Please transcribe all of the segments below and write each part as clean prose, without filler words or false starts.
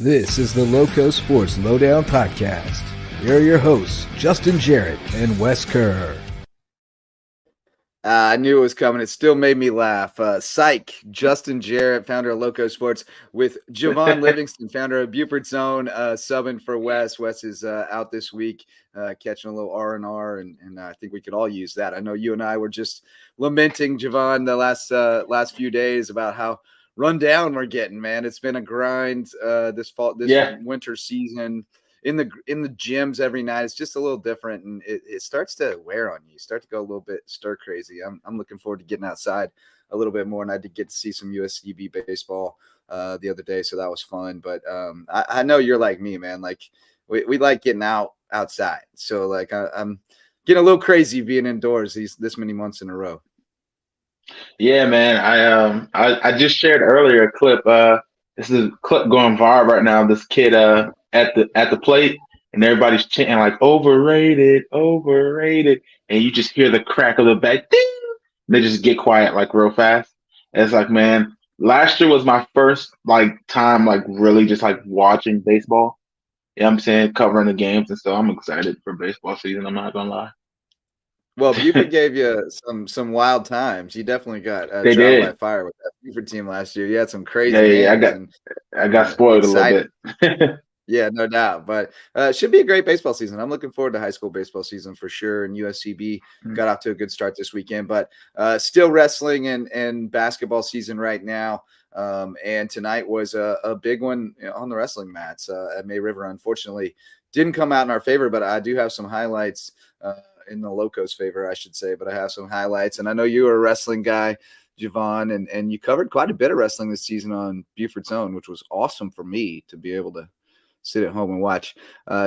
This is the LowcoSports Lowdown podcast. Here are your hosts, Justin Jarrett and Wes Kerr. I knew it was coming. It still made me laugh. Psych, Justin Jarrett, founder of LowcoSports, with Javon Livingston, founder of Buford's Zone, subbing for Wes. Wes is out this week, catching a little R&R, and I think we could all use that. I know you and I were just lamenting, Javon, the last few days about how run down we're getting, man. It's been a grind this winter season. In the gyms every night, it's just a little different, and it starts to wear on you. You start to go a little bit stir crazy. I'm looking forward to getting outside a little bit more, and I did get to see some USCB baseball the other day, so that was fun. But I know you're like me, man. Like we like getting outside. So like I'm getting a little crazy being indoors this many months in a row. Yeah, man. I just shared earlier a clip. This is a clip going viral right now. This kid at the plate, and everybody's chanting like overrated, and you just hear the crack of the bat, ding! They just get quiet like real fast. And it's like, man, last year was my first time really just watching baseball. You know what I'm saying? Covering the games, and so I'm excited for baseball season. I'm not gonna lie. Well, Buford gave you some wild times. You definitely got trial by fire with that Buford team last year. You had some crazy games. I got spoiled a little bit. Yeah, no doubt. But it should be a great baseball season. I'm looking forward to high school baseball season for sure. And USCB got off to a good start this weekend. But still wrestling and basketball season right now. And tonight was a big one on the wrestling mats at May River. Unfortunately, didn't come out in our favor, but I do have some highlights in the Loco's favor, I should say. But I have some highlights. And I know you're a wrestling guy, Javon, and you covered quite a bit of wrestling this season on Buford's Zone, which was awesome for me to be able to sit at home and watch.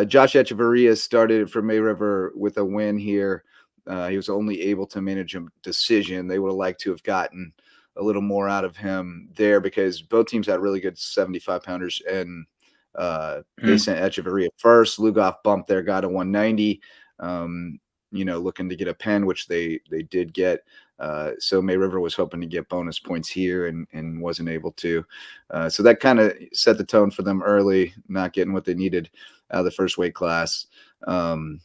Josh Echeverria started for May River with a win here. He was only able to manage a decision. They would have liked to have gotten a little more out of him there because both teams had really good 75-pounders, and they sent Echeverria first. Lugoff bumped there, got a 190, looking to get a pen, which they did get. So May River was hoping to get bonus points here and wasn't able to. So that kind of set the tone for them early, not getting what they needed out of the first weight class. And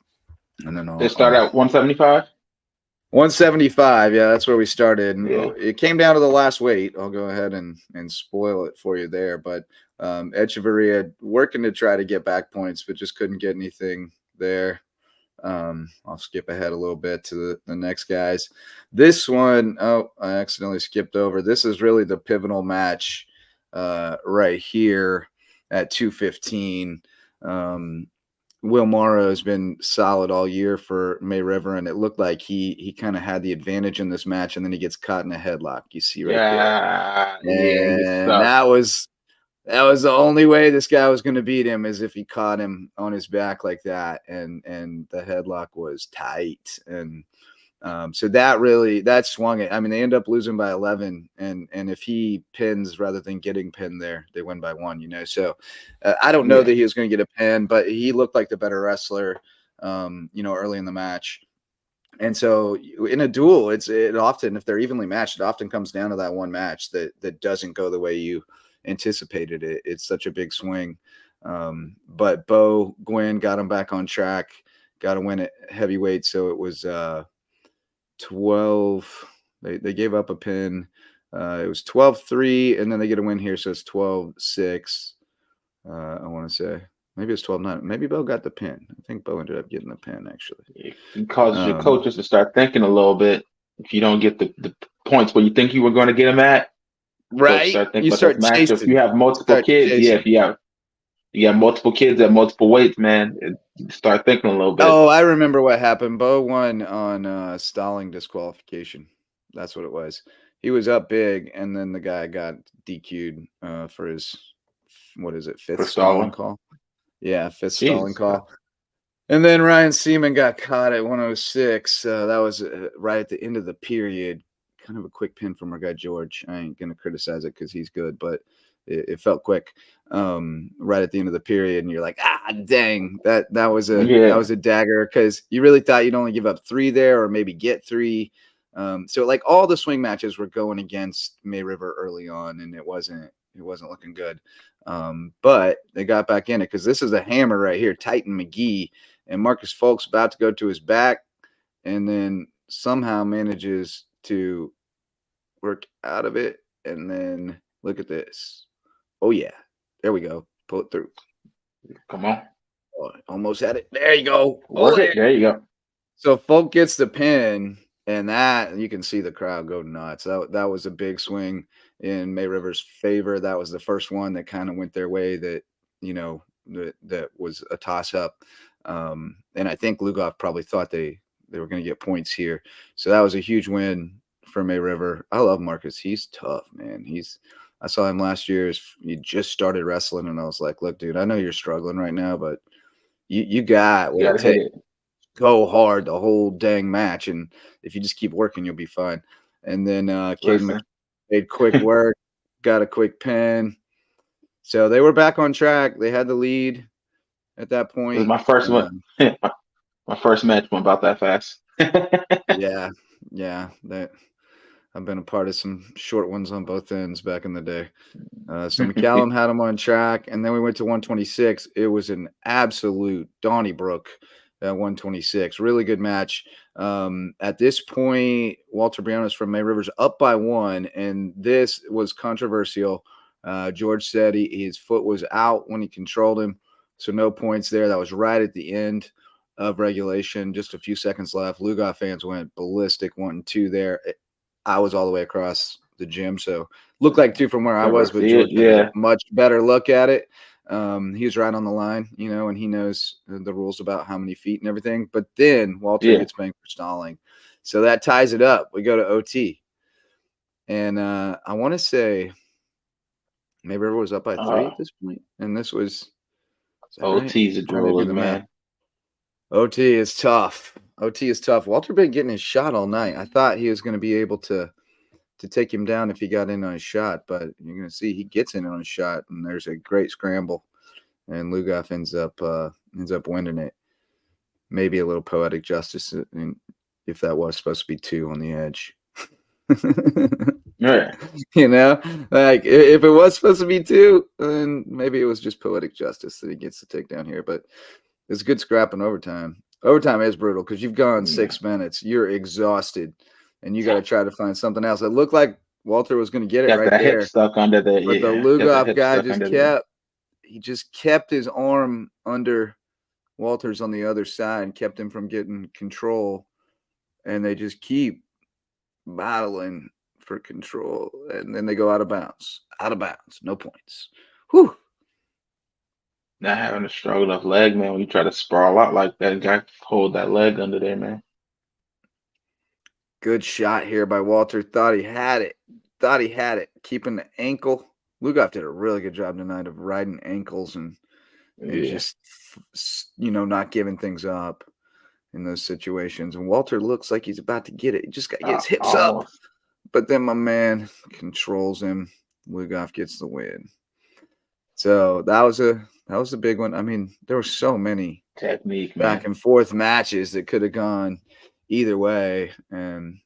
then they start at 175? 175, yeah, that's where we started. And it came down to the last weight. I'll go ahead and spoil it for you there. But Echeverria working to try to get back points, but just couldn't get anything there. I'll skip ahead a little bit to the next guys. This one, I accidentally skipped over. This is really the pivotal match right here at 215. Will Morrow has been solid all year for May River, and it looked like he kind of had the advantage in this match, and then he gets caught in a headlock. You see right there. And that was the only way this guy was going to beat him, is if he caught him on his back like that, and the headlock was tight, and so that swung it. I mean, they end up losing by 11, and if he pins rather than getting pinned there, they win by 1. So I don't know that he was going to get a pin, but he looked like the better wrestler, early in the match. And so in a duel, it often, if they're evenly matched, it often comes down to that one match that doesn't go the way you anticipated it. It's such a big swing. But Bo Gwynn got him back on track, got a win at heavyweight. So it was 12. They gave up a pin. It was 12-3, and then they get a win here. So it's 12-6. I want to say maybe it's 12-9. Maybe Bo got the pin. I think Bo ended up getting the pin, actually. It causes your coaches to start thinking a little bit. If you don't get the points where you think you were going to get them at, right? You start chasing. If you have multiple kids, if you have multiple kids at multiple weights, man, you start thinking a little bit. Oh, I remember what happened. Bo won on stalling disqualification. That's what it was. He was up big, and then the guy got DQ'd for his, fifth stalling call? Yeah, fifth stalling call. And then Ryan Seaman got caught at 106. That was right at the end of the period. Kind of a quick pin from our guy George. I ain't gonna criticize it because he's good, but it felt quick right at the end of the period, and you're like, dang, that was a dagger, because you really thought you'd only give up 3 there, or maybe get 3. So all the swing matches were going against May River early on, and it wasn't looking good. But they got back in it because this is a hammer right here, Titan McGee, and Marcus Folk's about to go to his back, and then somehow manages to work out of it. And then look at this. Oh yeah, there we go. Pull it through. Come on. Oh, almost had it. There you go. Work it. There you go. So Folk gets the pin, and that you can see the crowd go nuts. That was a big swing in May River's favor. That was the first one that kind of went their way. That that was a toss up, and I think Lugoff probably thought they were going to get points here. So that was a huge win for May River. I love Marcus. He's tough, man. I saw him last year. He just started wrestling, and I was like, look, dude, I know you're struggling right now, but you got what it takes. Go hard the whole dang match, and if you just keep working, you'll be fine. And then Caden made quick work, got a quick pin. So they were back on track. They had the lead at that point. It was my first one. My first match went about that fast. Yeah. I've been a part of some short ones on both ends back in the day. So McCallum had them on track, and then we went to 126. It was an absolute Donnybrook at 126. Really good match. At this point, Walter Brianna's from May River's up by 1, and this was controversial. George said his foot was out when he controlled him, so no points there. That was right at the end of regulation, just a few seconds left. Lugoff fans went ballistic, 1-2 there. I was all the way across the gym, so looked like 2 from where I was, but George had a much better look at it. He was right on the line, and he knows the rules about how many feet and everything. But then Walter gets banged for stalling, so that ties it up. We go to OT, and I want to say May River was up by 3 at this point, and this was OT's a driller, man. OT is tough. Walter been getting his shot all night. I thought he was going to be able to take him down if he got in on his shot, but you're going to see he gets in on his shot, and there's a great scramble, and Lugoff ends up winning it. Maybe a little poetic justice, if that was supposed to be 2 on the edge. Right. Like if it was supposed to be 2, then maybe it was just poetic justice that he gets to take down here. But it's a good scrap in overtime. Overtime is brutal because you've gone 6 minutes. You're exhausted, and you got to try to find something else. It looked like Walter was going to get it right there. Hip stuck under there. But the Lugoff guy just kept his arm under Walter's on the other side and kept him from getting control. And they just keep battling for control. And then they go out of bounds. No points. Whew. Not having a strong enough leg, man. When you try to sprawl out like that, guy hold that leg under there, man. Good shot here by Walter. Thought he had it. Keeping the ankle. Lugoff did a really good job tonight of riding ankles and just, not giving things up in those situations. And Walter looks like he's about to get it. He just got to get his hips up. But then my man controls him. Lugoff gets the win. So that was a big one. I mean, there were so many technique back and forth matches that could have gone either way, and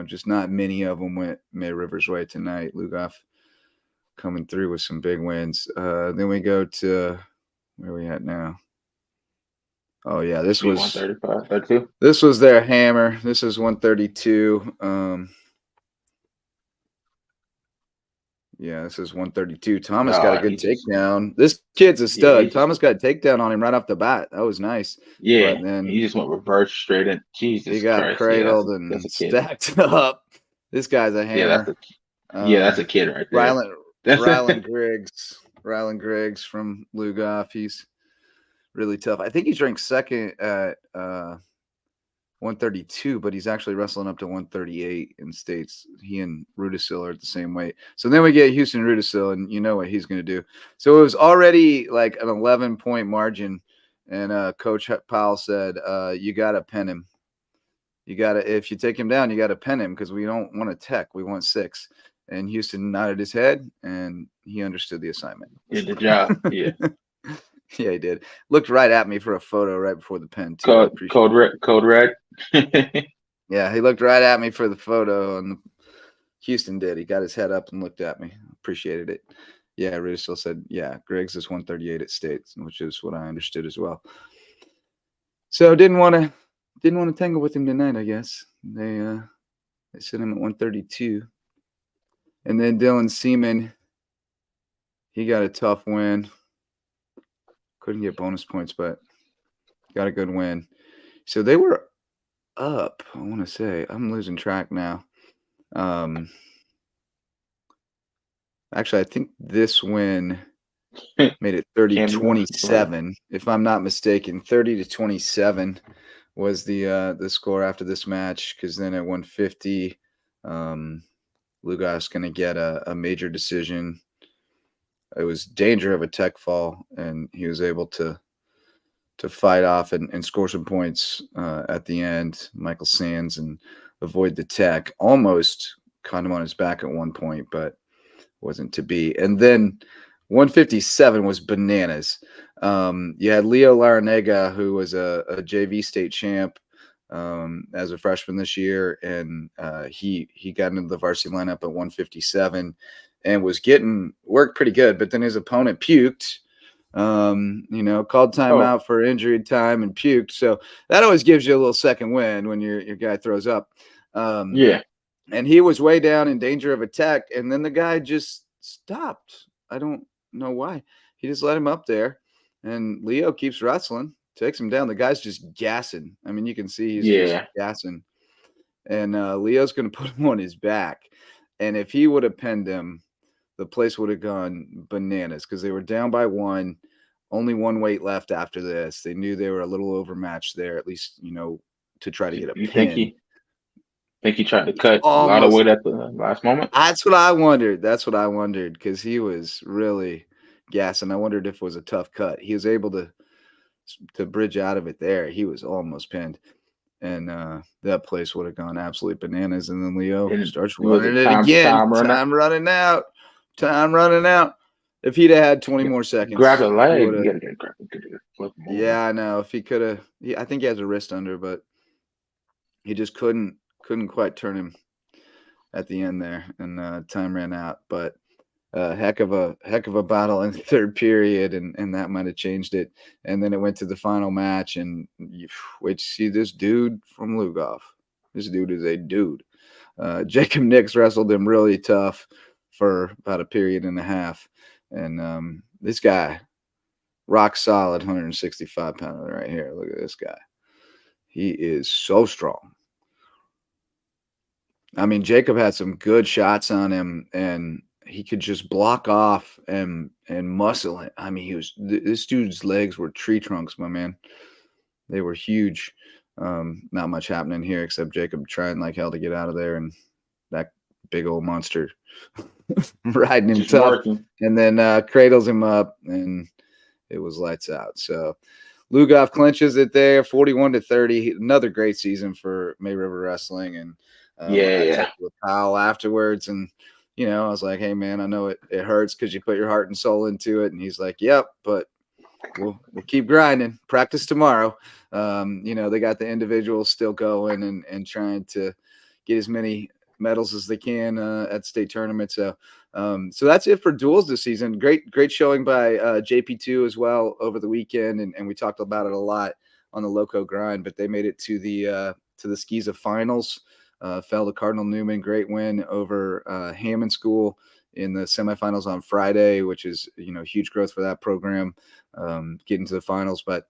just not many of them went May River's way tonight. Lugoff coming through with some big wins. Then we go to where are we at now? Oh yeah, this was 135, 32. This was their hammer. This is 132. Yeah, this is 132. Thomas got a good takedown. This kid's a stud. Yeah, Thomas got a takedown on him right off the bat. That was nice. Yeah, but then he just went reverse straight in. Jesus, he got Christ. cradled and stacked up. This guy's a hammer. That's a kid right there. Rylan Griggs from Lugoff. He's really tough. I think he's ranked second at 132, but he's actually wrestling up to 138 in states. He and Rudisil are at the same weight. So then we get Houston Rudisil, and you know what he's going to do. So it was already like an 11-point margin, and Coach Powell said, you got to pin him. If you take him down, you got to pin him because we don't want a tech. We want 6. And Houston nodded his head, and he understood the assignment. Did the job, yeah. Yeah, he did. Looked right at me for a photo right before the pen. Too. Code red. Yeah, he looked right at me for the photo, and Houston did. He got his head up and looked at me. Appreciated it. Yeah, Rudy still said, yeah, Griggs is 138 at state, which is what I understood as well. So didn't want to tangle with him tonight, I guess. They sent him at 132. And then Dylan Seaman, he got a tough win. Couldn't get bonus points, but got a good win. So they were up, I want to say. I'm losing track now. Actually, I think this win made it 30-27, if I'm not mistaken. 30-27 was the score after this match, because then at 150, Lugoff's going to get a major decision. It was danger of a tech fall, and he was able to fight off and score some points at the end, Michael Sands, and avoid the tech. Almost caught him on his back at one point, but wasn't to be. And then 157 was bananas. You had Leo Larrañaga, who was a JV state champ as a freshman this year, and he got into the varsity lineup at 157 and was getting work pretty good, but then his opponent puked. Called timeout for injury time and puked. So that always gives you a little second win when your guy throws up. Yeah. And he was way down in danger of attack, and then the guy just stopped. I don't know why. He just let him up there, and Leo keeps wrestling, takes him down. The guy's just gassing. I mean, you can see he's just gassing. And Leo's going to put him on his back. And if he would have pinned him, the place would have gone bananas, because they were down by one, only one weight left after this. They knew they were a little overmatched there, at least, to try to get a pin. Think he tried to cut a lot of weight at the last moment? That's what I wondered. Because he was really gassing. I wondered if it was a tough cut. He was able to bridge out of it there. He was almost pinned. And that place would have gone absolutely bananas. And then Leo starts running it again. Time running out. If he'd have had 20 more seconds. Grab the leg. Yeah, I know. If he could have. I think he has a wrist under, but he just couldn't quite turn him at the end there, and time ran out. But heck of a battle in the third period, and that might have changed it. And then it went to the final match, and wait to see this dude from Lugoff. This dude is a dude. Jacob Nix wrestled him really tough for about a period and a half, and this guy, rock solid 165 pounder right here. Look at this guy. He is so strong. I mean, Jacob had some good shots on him, and he could just block off and muscle it. I mean, this dude's legs were tree trunks, my man. They were huge. Not much happening here except Jacob trying like hell to get out of there, and that big old monster riding him just tough, working. And then cradles him up, and it was lights out. So Lugoff clinches it there, 41-30. Another great season for May River Wrestling, and I talked with Kyle afterwards, and I was like, hey man, I know it hurts because you put your heart and soul into it. And he's like, yep, but we'll keep grinding. Practice tomorrow. They got the individuals still going and trying to get as many medals as they can at state tournament. So that's it for duels this season. Great showing by JP2 as well over the weekend, and we talked about it a lot on the Lowco grind. But they made it to the Skiza finals. Fell to Cardinal Newman. Great win over Hammond School in the semifinals on Friday, which is huge growth for that program, getting to the finals. But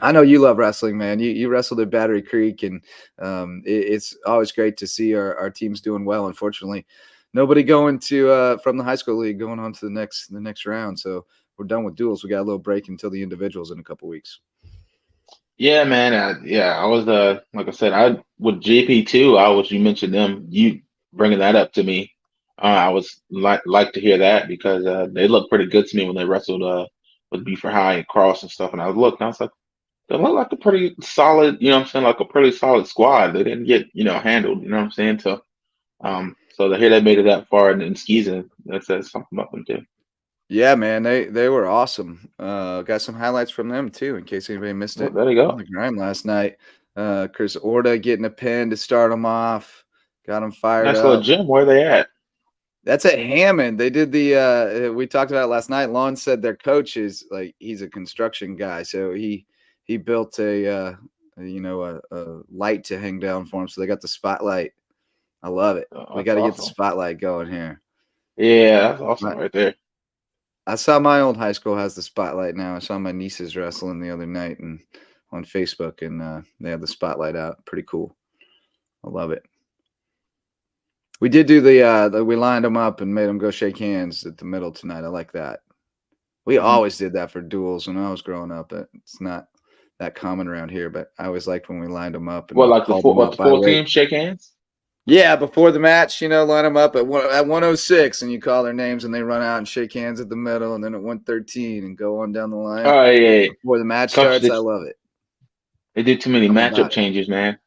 I know you love wrestling, man. You wrestled at Battery Creek, and it's always great to see our teams doing well. Unfortunately, nobody going to from the high school league going on to the next round. So we're done with duels. We got a little break until the individuals in a couple weeks. Yeah, man. I was like I said, with JP2. You mentioned them. You bringing that up to me. I was like to hear that because they looked pretty good to me when they wrestled with Beaver High and Cross and stuff. And I looked, and I was like, they look like a pretty solid, like a pretty solid squad. They didn't get handled, you know what I'm saying? So so to hear they made it that far in Skiza, that says something about them too. Yeah, man, they were awesome. Got some highlights from them too, in case anybody missed it. There you go. On the grind last night. Chris Orta getting a pin to start them off. Got them fired up. Nice little gym. Where are they at? That's at Hammond. They did the we talked about it last night. Lon said their coach is like he's a construction guy, so he built a light to hang down for him. So they got the spotlight. I love it. We got to get the spotlight going here. Yeah, that's awesome right there. I saw my old high school has the spotlight now. I saw my nieces wrestling the other night and on Facebook, and they have the spotlight out. Pretty cool. I love it. We did do we lined them up and made them go shake hands at the middle tonight. I like that. We always did that for duels when I was growing up. It's not that common around here, but I always liked when we lined them up. And like the full team shake hands? Yeah, before the match, line them up at 106, and you call their names, and they run out and shake hands at the middle, and then at 113 and go on down the line. Oh, yeah. Before the match starts, I love it. They did too many matchup changes, man.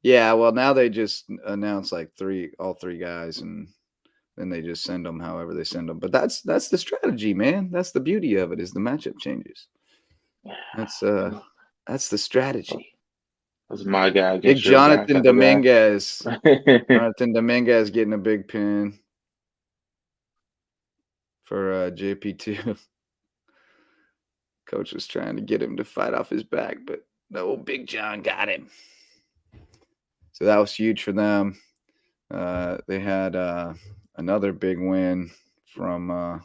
Yeah, well, now they just announce like all three guys, and then they just send them however they send them. But that's the strategy, man. That's the beauty of it is the matchup changes. That's the strategy. That's my guy. Big Jonathan Dominguez. Jonathan Dominguez getting a big pin for JP2. Coach was trying to get him to fight off his back, but no, Big John got him. So that was huge for them. They had another big win from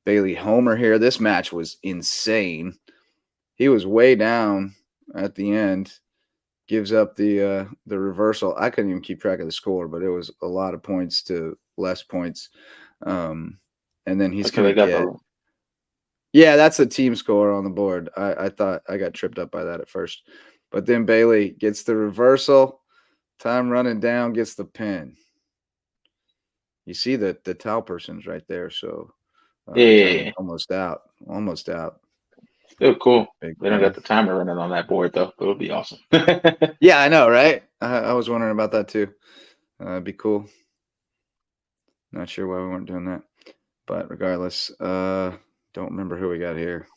Bailey Homer here. This match was insane. He was way down at the end. Gives up the reversal. I couldn't even keep track of the score, but it was a lot of points to less points. And then he's going to get – yeah, that's a team score on the board. I thought I got tripped up by that at first. But then Bailey gets the reversal. Time running down, gets the pin. You see the towel person's right there. So almost out. Still cool. They don't got the timer running on that board, though. It'll be awesome. Yeah, I know, right? I was wondering about that, too. It'd be cool. Not sure why we weren't doing that. But regardless, don't remember who we got here.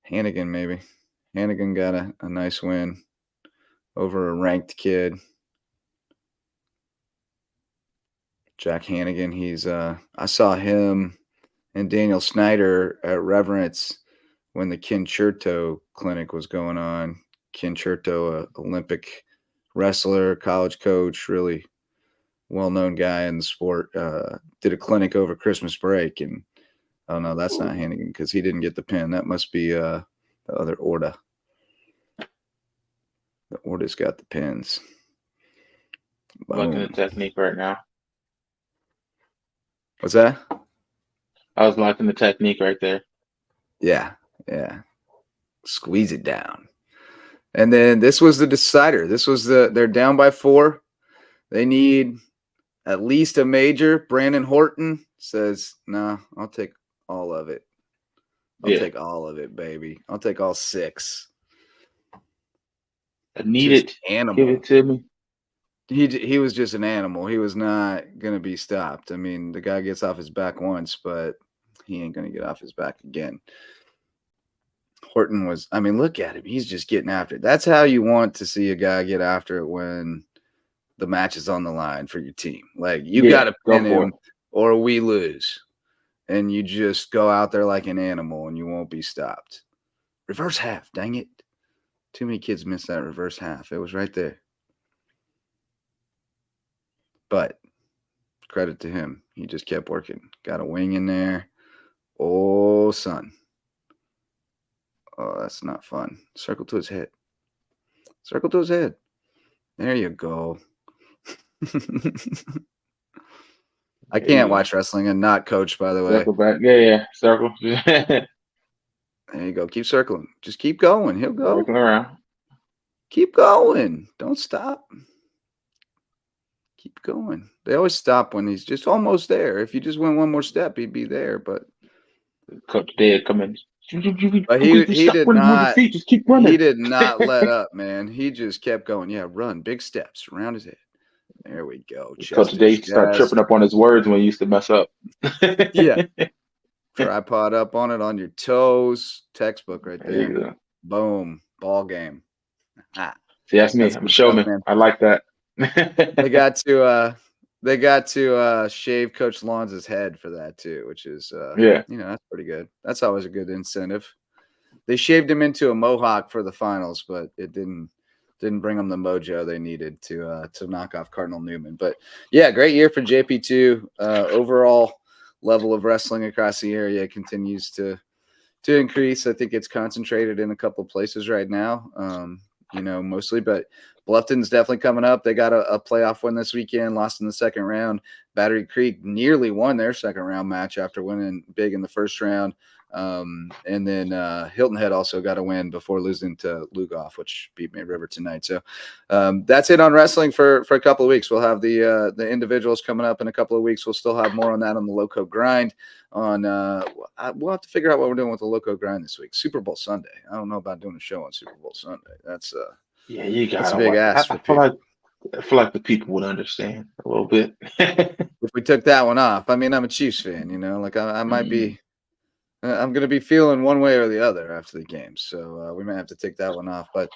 Hannigan, maybe. Hannigan got a nice win over a ranked kid. Jack Hannigan, he's I saw him and Daniel Snyder at Reverence when the Concerto clinic was going on. Concerto, a Olympic wrestler, college coach, really well-known guy in the sport, did a clinic over Christmas break. And, oh, no, that's not Hannigan because he didn't get the pin. That must be the other Orta. The Orta's got the pins. Looking at the technique right now. What's that? I was liking the technique right there. Yeah. Squeeze it down. And then this was the decider. This was they're down by 4. They need at least a major. Brandon Horton says, nah, I'll take all of it. I'll take all of it, baby. I'll take all 6. I need it. Animal. Give it to me. He was just an animal. He was not going to be stopped. I mean, the guy gets off his back once, but he ain't going to get off his back again. Horton was, I mean, look at him. He's just getting after it. That's how you want to see a guy get after it when the match is on the line for your team. Like, you got to pin him or we lose. And you just go out there like an animal and you won't be stopped. Reverse half, dang it. Too many kids missed that reverse half. It was right there. But credit to him. He just kept working. Got a wing in there. Oh, son. Oh, that's not fun. Circle to his head. Circle to his head. There you go. I can't watch wrestling and not coach, by the way. Circle back. Yeah. Circle. There you go. Keep circling. Just keep going. He'll go. Circling around. Keep going. Don't stop. Keep going. They always stop when he's just almost there. If you just went one more step, he'd be there. But Coach did come in. But he did not. Just keep running. He did not let up, man. He just kept going. Yeah, run big steps around his head. There we go. Coach Dave started tripping up on his words when he used to mess up. Yeah. Tripod up on it on your toes. Textbook right there. There you go. Boom. Ball game. See, that's me. I'm a showman. I like that. They They got to shave Coach Lawns' head for that too, which is that's pretty good. That's always a good incentive. They shaved him into a mohawk for the finals, but it didn't bring them the mojo they needed to knock off Cardinal Newman. But yeah, great year for JP2. Overall level of wrestling across the area continues to increase. I think it's concentrated in a couple places right now, mostly, but Bluffton's definitely coming up. They got a playoff win this weekend, lost in the second round. Battery Creek nearly won their second round match after winning big in the first round. And then Hilton Head also got a win before losing to Lugoff, which beat May River tonight. So that's it on wrestling for a couple of weeks. We'll have the individuals coming up in a couple of weeks. We'll still have more on that on the Loco Grind. We'll have to figure out what we're doing with the Loco Grind this week. Super Bowl Sunday. I don't know about doing a show on Super Bowl Sunday. That's you got that's a big ask for people. I feel like the people would understand a little bit. If we took that one off, I mean, I'm a Chiefs fan, like I might be. I'm going to be feeling one way or the other after the game, so we might have to take that one off. But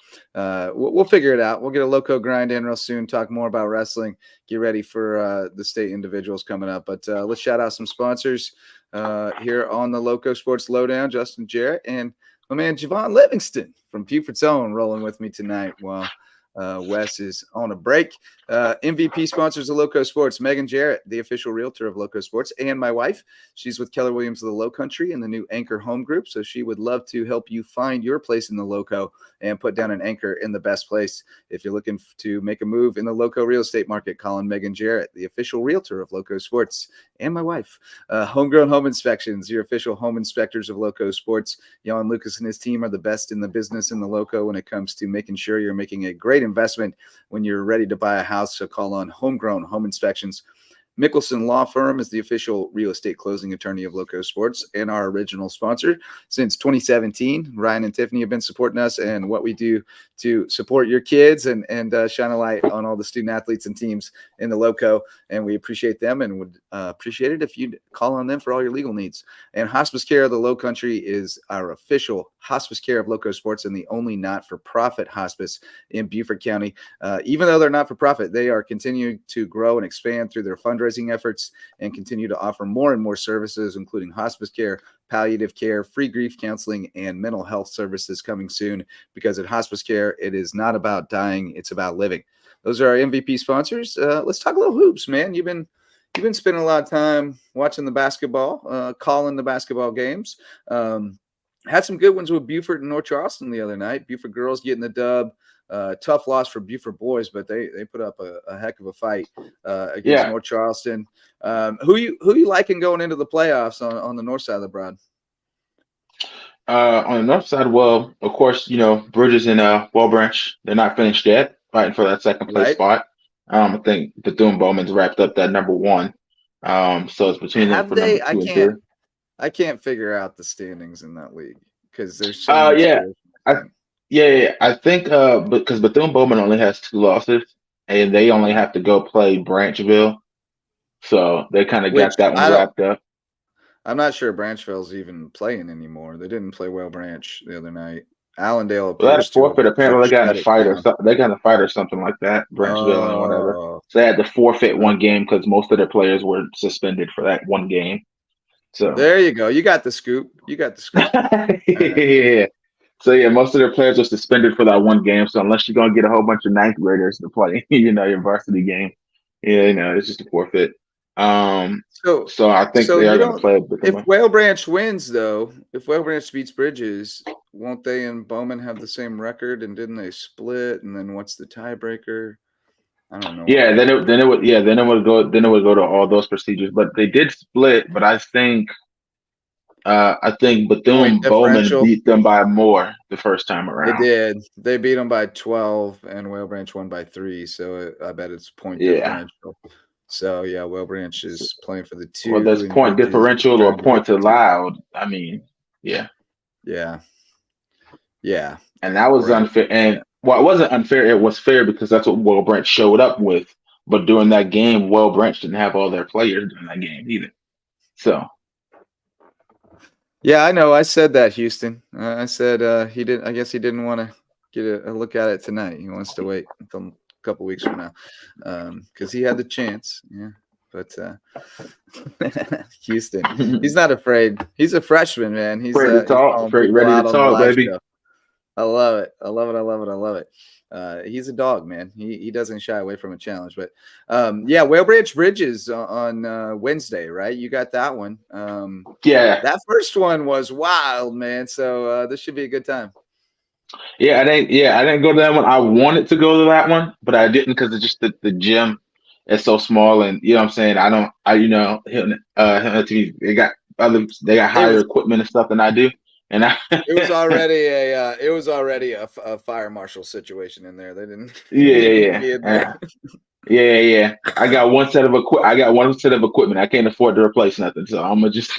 we'll figure it out. We'll get a Loco Grind in real soon. Talk more about wrestling. Get ready for the state individuals coming up. But let's shout out some sponsors here on the LowcoSports Lowdown. Justin Jarrett and my man Javon Livingston from Buford's Own rolling with me tonight. While Wes is on a break. MVP sponsors of LowcoSports, Megan Jarrett, the official realtor of LowcoSports, and my wife. She's with Keller Williams of the Lowcountry in the new Anchor Home Group, so she would love to help you find your place in the Lowco and put down an anchor in the best place. If you're looking to make a move in the Lowco real estate market, call on Megan Jarrett, the official realtor of LowcoSports, and my wife. Homegrown Home Inspections, your official home inspectors of LowcoSports. Jan Lucas and his team are the best in the business in the Lowco when it comes to making sure you're making a great investment when you're ready to buy a house. So call on Homegrown Home Inspections. Mickelson Law Firm is the official real estate closing attorney of LowcoSports and our original sponsor since 2017. Ryan and Tiffany have been supporting us and what we do to support your kids and shine a light on all the student athletes and teams in the Lowco. And we appreciate them and would appreciate it if you'd call on them for all your legal needs. And Hospice Care of the Lowcountry is our official hospice care of LowcoSports and the only not-for-profit hospice in Beaufort County. Even though they're not-for-profit, they are continuing to grow and expand through their fundraising efforts and continue to offer more and more services, including hospice care, palliative care, free grief counseling, and mental health services coming soon, because at hospice care, it is not about dying, it's about living. Those are our MVP sponsors. Let's talk a little hoops, man. You've been spending a lot of time watching the basketball, calling the basketball games. Had some good ones with Beaufort and North Charleston the other night. Beaufort girls getting the dub. Tough loss for Beaufort boys, but they put up a heck of a fight against North Charleston. Who you liking going into the playoffs on the north side of the Broad? On the north side, well, of course, Bridges and Well Branch, they're not finished yet, fighting for that second place spot. I think Bethune-Bowman's wrapped up that number one. So it's between them for number 2 and 3. I can't figure out the standings in that league because there's so much. I think because Bethune-Bowman only has 2 losses and they only have to go play Branchville, so they kind of got that one wrapped up. I'm not sure Branchville's even playing anymore. They didn't play Well Branch the other night. Allendale. Well, that forfeit. Apparently, they got in a fight or something. They got in a fight or something like that. Branchville and whatever. So they had to forfeit one game because most of their players were suspended for that one game. So there you go. You got the scoop. Yeah. So yeah, most of their players are suspended for that one game. So unless you're gonna get a whole bunch of ninth graders to play, your varsity game, it's just a forfeit. So I think they are going to play. If Whale Branch wins, though, if Whale Branch beats Bridges, won't they and Bowman have the same record? And didn't they split? And then what's the tiebreaker? I don't know. Yeah, then it would go to all those procedures. But they did split. But I think Bethune-Bowman beat them by more the first time around. They did. They beat them by 12, and Whale Branch won by 3. So I bet it's point differential. So yeah, Well Branch is playing for the 2. Well, there's point differential or points allowed. I mean, yeah. And that was unfair. And it wasn't unfair. It was fair because that's what Well Branch showed up with. But during that game, Well Branch didn't have all their players during that game either. So. Yeah, I know. I said that, Houston. I said he didn't. I guess he didn't want to get a look at it tonight. He wants to wait until a couple weeks from now because he had the chance. Yeah, But Houston, he's not afraid. He's a freshman, man. He's ready to talk, ready to talk, baby. Show. I love it. I love it. I love it. I love it. He's a dog, man. He doesn't shy away from a challenge. But yeah, Whale Branch Bridges on Wednesday, right? You got that one. Yeah, that first one was wild, man. So this should be a good time. Yeah, I didn't go to that one. I wanted to go to that one, but I didn't because it's just the gym is so small, and you know what I'm saying. Hilton TV, they got higher equipment and stuff than I do, and it was already a fire marshal situation in there. They didn't. Yeah. I got one set of equipment. I can't afford to replace nothing, so I'm gonna just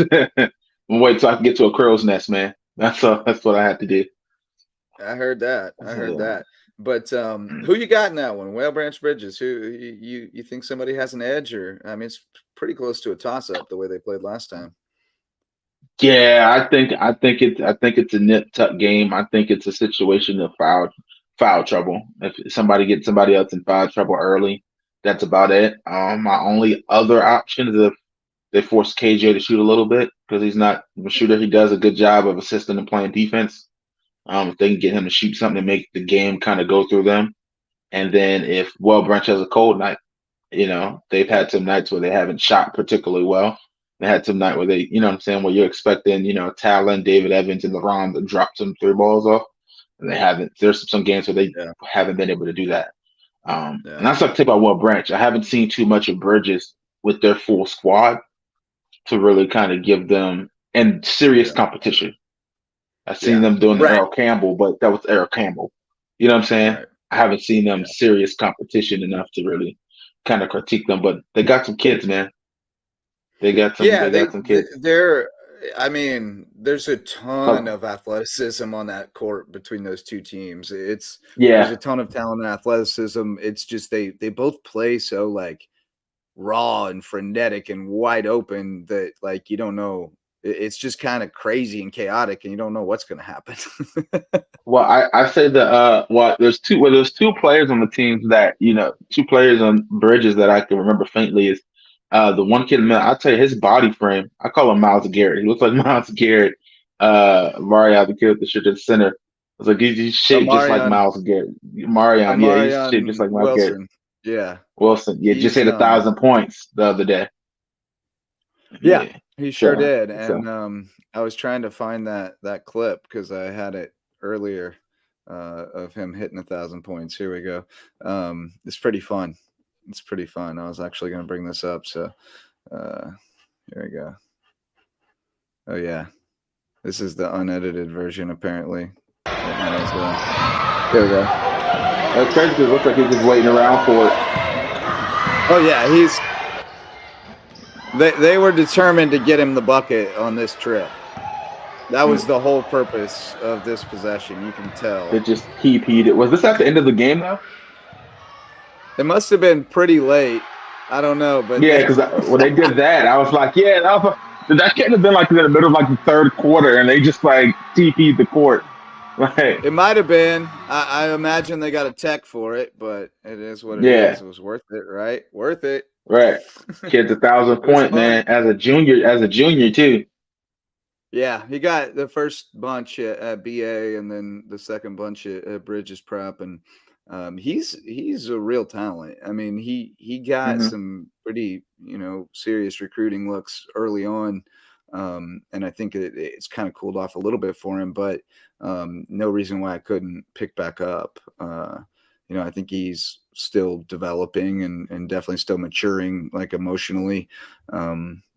wait till I can get to a crow's nest, man. That's what I have to do. I heard that. But who you got in that one? Whale Branch Bridges. Who you think somebody has an edge, or I mean, it's pretty close to a toss-up the way they played last time. Yeah, I think it's a nip-tuck game. I think it's a situation of foul trouble. If somebody gets somebody else in foul trouble early, that's about it. My only other option is if they force KJ to shoot a little bit because he's not a shooter. He does a good job of assisting and playing defense. If they can get him to shoot something to make the game kind of go through them. And then if Whale Branch has a cold night, they've had some nights where they haven't shot particularly well. They had some night where they, where you're expecting, Talon, David Evans, and LeBron to drop some 3 balls off. And they haven't. There's some games where they haven't been able to do that. And that's what I think about Whale Branch. I haven't seen too much of Bridges with their full squad to really kind of give them serious competition. I've seen them doing the Earl Campbell, but that was Earl Campbell. You know what I'm saying? Right. I haven't seen them serious competition enough to really kind of critique them, but they got some kids, man. They got some kids. There's a ton of athleticism on that court between those two teams. There's a ton of talent and athleticism. It's just they both play so like raw and frenetic and wide open that like you don't know. It's just kind of crazy and chaotic, and you don't know what's going to happen. Well, I say there's two players on the teams that 2 players on Bridges that I can remember faintly is the one kid. I'll tell you his body frame. I call him Miles Garrett. He looks like Miles Garrett. Mario, the kid with the shirt at the center. I was like he's shaped just like Miles Garrett. Marion, he's shaped just like Miles Garrett. Yeah, Wilson. Yeah, just hit 1,000 points the other day. Yeah. He sure did, and I was trying to find that clip because I had it earlier of him hitting 1,000 points. Here we go. It's pretty fun. I was actually going to bring this up, so here we go. Oh yeah, this is the unedited version apparently. Here we go. That's crazy. It looks like he's just waiting around for it. Oh yeah, They were determined to get him the bucket on this trip. That was the whole purpose of this possession. You can tell. It just heaped it. Was this at the end of the game though? It must have been pretty late. I don't know, but yeah, because when they did that, I was like, that can't have been like in the middle of like the third quarter, and they just like TP'd the court. Right. It might have been. I imagine they got a tech for it, but it is what it is. It was worth it, right? Worth it. Right. Kid's 1,000 point, man, as a junior too. Yeah, he got the first bunch at BA and then the second bunch at Bridges Prep, and he's a real talent. I mean, he got some pretty, serious recruiting looks early on. And I think it's kind of cooled off a little bit for him, but no reason why I couldn't pick back up. I think he's still developing and definitely still maturing, like emotionally.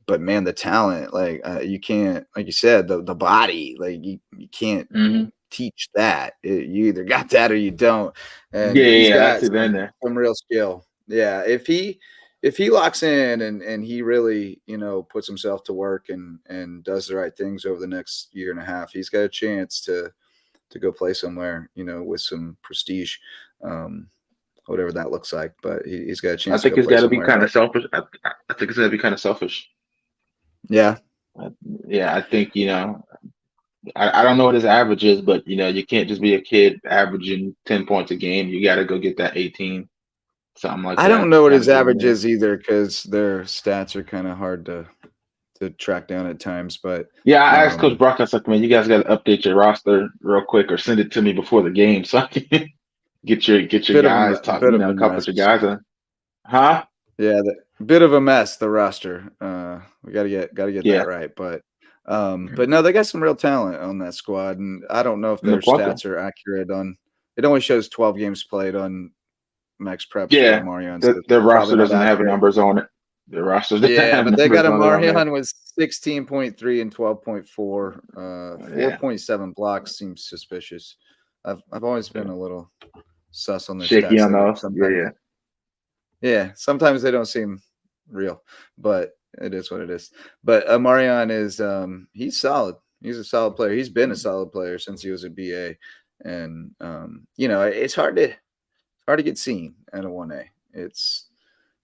But man, the talent, like you can't, like you said, the body, like you can't teach that. You either got that or you don't. And he's got some real skill. Yeah, if he locks in and he really, puts himself to work and does the right things over the next year and a half, he's got a chance to go play somewhere, with some prestige, whatever that looks like. But he's got a chance. I think it's got to be kind of selfish. I think it's got to be kind of selfish. Yeah. Yeah, I think, I don't know what his average is, but, you can't just be a kid averaging 10 points a game. You got to go get that 18. something like I that. don't know what his Kinda average good. is either because their stats are kind of hard to track down at times. But Yeah, I asked Coach Brock, I was like, man, you guys got to update your roster real quick or send it to me before the game so I can get your guys talk, bit of a a couple mess. of your guys. Huh? Yeah, bit of a mess. The roster. We got to get Yeah. that right. But no, they got some real talent on that squad, and I don't know if their stats are accurate on. It only shows 12 games played on Max Preps for Yeah. Marion. So Their probably roster not doesn't have accurate. numbers on it. Their roster doesn't Yeah, have but they got numbers a on it on there. Marion with 16.3 and 12.4. 4.7 blocks seems suspicious. I've always been a little sus on their shaky stats. on those. Yeah, sometimes they don't seem real, but it is what it is. But Marion is he's solid. He's a solid player. He's been a solid player since he was a BA, and it's hard to get seen at a 1A.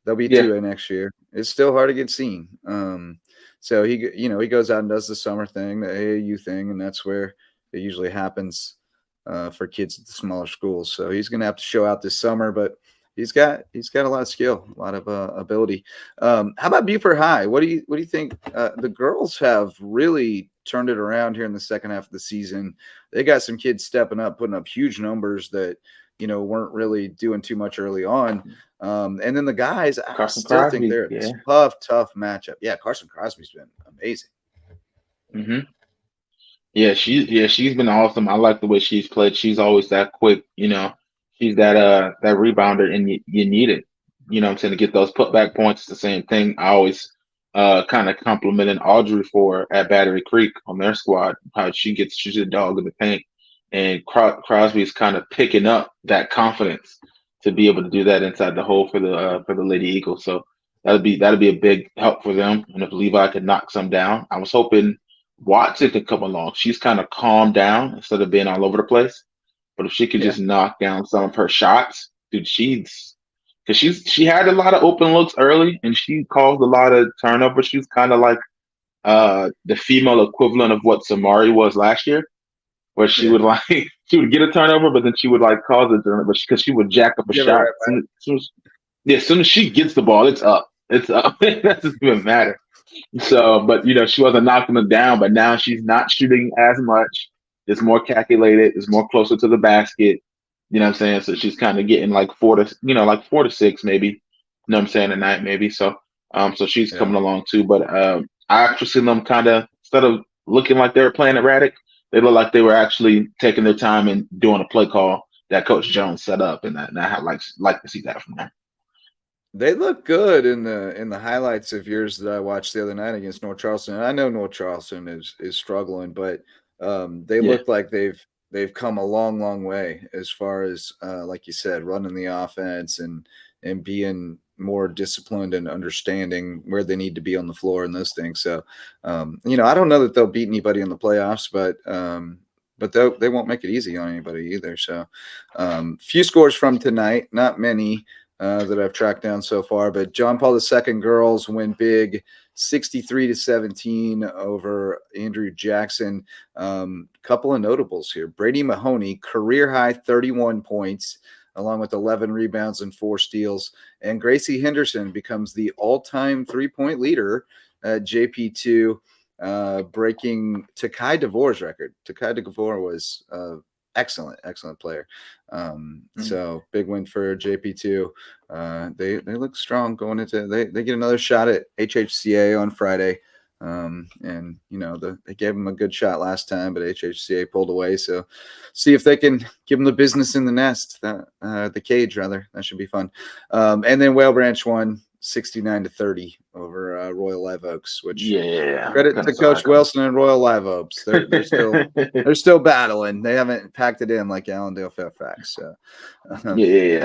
They'll be 2A next year. It's still hard to get seen. So he goes out and does the summer thing, the AAU thing, and that's where it usually happens for kids at the smaller schools. So he's going to have to show out this summer, but he's got a lot of skill, a lot of ability. How about Beaufort High? What do you think? The girls have really turned it around here in the second half of the season. They got some kids stepping up, putting up huge numbers that weren't really doing too much early on. And then the guys, I still think they're a tough matchup. Yeah, Carson Crosby's been amazing. Mm-hmm. Yeah, she's been awesome. I like the way she's played. She's always that quick, She's that rebounder, and you need it. You know what I'm saying, to get those putback points. It's the same thing. I always kind of complimented Audrey for at Battery Creek on their squad, how she's a dog in the paint. And Crosby's kind of picking up that confidence to be able to do that inside the hole for the Lady Eagles. So that'd be a big help for them. And if Levi could knock some down, I was hoping Watson could come along. She's kind of calmed down instead of being all over the place. But if she could just knock down some of her shots, dude, she had a lot of open looks early, and she caused a lot of turnovers. She's kind of like the female equivalent of what Samari was last year, where she would get a turnover, but then she would cause a turnover because she would jack up a shot. As soon as she gets the ball, it's up. It doesn't even matter. So, but she wasn't knocking them down, but now she's not shooting as much. It's more calculated. It's more closer to the basket. You know what I'm saying? So she's kind of getting 4 to 6 maybe. You know what I'm saying, a night maybe. So, so she's coming along too. But I actually seen them kind of, instead of looking like they were playing erratic, they look like they were actually taking their time and doing a play call that Coach Jones set up, and I like to see that from them. They look good in the highlights of yours that I watched the other night against North Charleston. And I know North Charleston is struggling, but they look like they've come a long way as far as like you said, running the offense and being more disciplined and understanding where they need to be on the floor and those things. So I don't know that they'll beat anybody in the playoffs, but they won't make it easy on anybody either. So few scores from tonight, not many. That I've tracked down so far, but John Paul II girls win big, 63-17 over Andrew Jackson. Couple of notables here. Brady Mahoney, career high 31 points, along with 11 rebounds and 4 steals. And Gracie Henderson becomes the all-time 3-point leader at JP2, breaking Takai DeVore's record. Takai DeVore was excellent player. So big win for JP2. They look strong going into they get another shot at HHCA on Friday. And they gave them a good shot last time, but HHCA pulled away. So see if they can give them the business in the nest, the cage rather. That should be fun. And then Whale Branch won 69-30 over Royal Live Oaks, which credit to Coach Wilson and Royal Live Oaks. They're still battling. They haven't packed it in like Allendale Fairfax. So I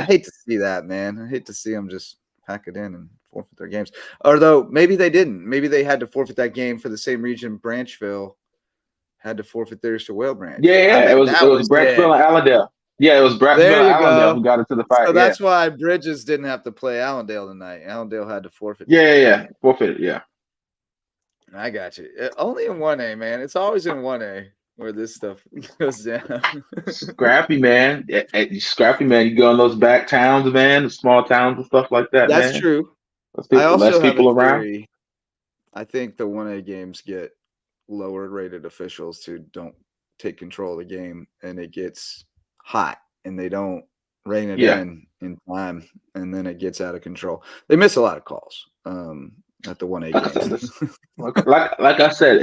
hate to see that, man. I hate to see them just pack it in and forfeit their games. Although maybe they didn't. Maybe they had to forfeit that game for the same reason Branchville had to forfeit theirs to Whale Branch. It was Branchville and Allendale. Yeah, it was Branchville and Allendale who got into the fight. So that's why Bridges didn't have to play Allendale tonight. Allendale had to forfeit. Forfeit. Yeah. I got you. Only in 1A, man. It's always in 1A. where this stuff goes down. Scrappy, man. Scrappy, man. You go in those back towns, man, the small towns and stuff like that, That's man. true. I Less also have a people around. theory. I think the 1A games get lower rated officials who don't take control of the game, and it gets hot and they don't rein it in time, and then it gets out of control. They miss a lot of calls at the 1A games. like I said,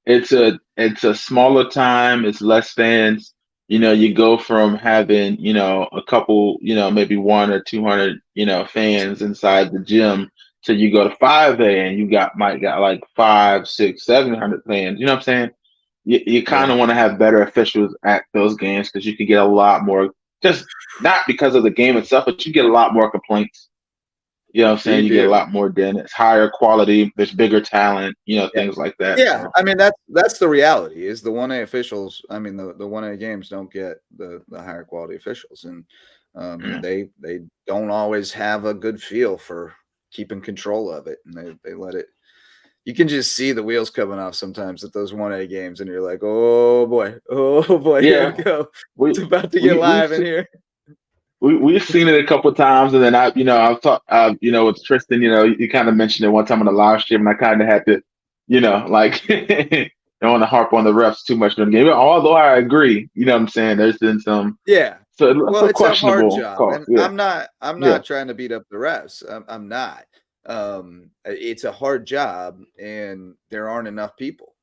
it's a smaller time, it's less fans. You go from having, a couple, maybe 100 or 200, fans inside the gym, to you go to 5A and might got like 500, 600, 700 fans. You know what I'm saying? You kind of want to have better officials at those games, because you can get a lot more, just not because of the game itself, but you get a lot more complaints. You know what I'm saying? You get a lot more then. It's higher quality. There's bigger talent, things like that. Yeah. So. I mean, that's the reality is the 1A officials. I mean, the 1A games don't get the higher quality officials. And they don't always have a good feel for keeping control of it. And they let it, you can just see the wheels coming off sometimes at those 1A games. And you're like, oh boy, here we go. It's about to get live in here. We've seen it a couple of times, and then I've talked, with Tristan, you kind of mentioned it one time on the live stream, and I kind of had to, don't want to harp on the refs too much during the game. Although I agree, you know what I'm saying? There's been some, well, it's a hard job, calls. And I'm not trying to beat up the refs. I'm not. It's a hard job, and there aren't enough people.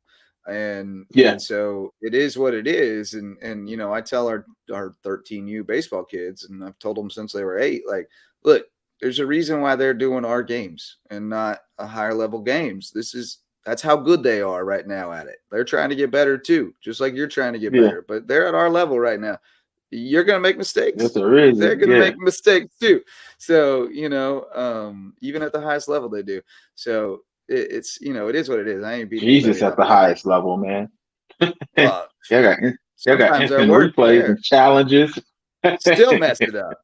And so it is what it is. And I tell our 13U baseball kids, and I've told them since they were 8, like, look, there's a reason why they're doing our games and not a higher level games. That's how good they are right now at it. They're trying to get better too, just like you're trying to get better, but they're at our level right now. You're going to make mistakes. That's the reason. They're going to make mistakes too. So, even at the highest level they do. So it's it is what it is. I ain't beating Jesus at the highest level, man. Well, y'all got instant replays and challenges. Still messed it up.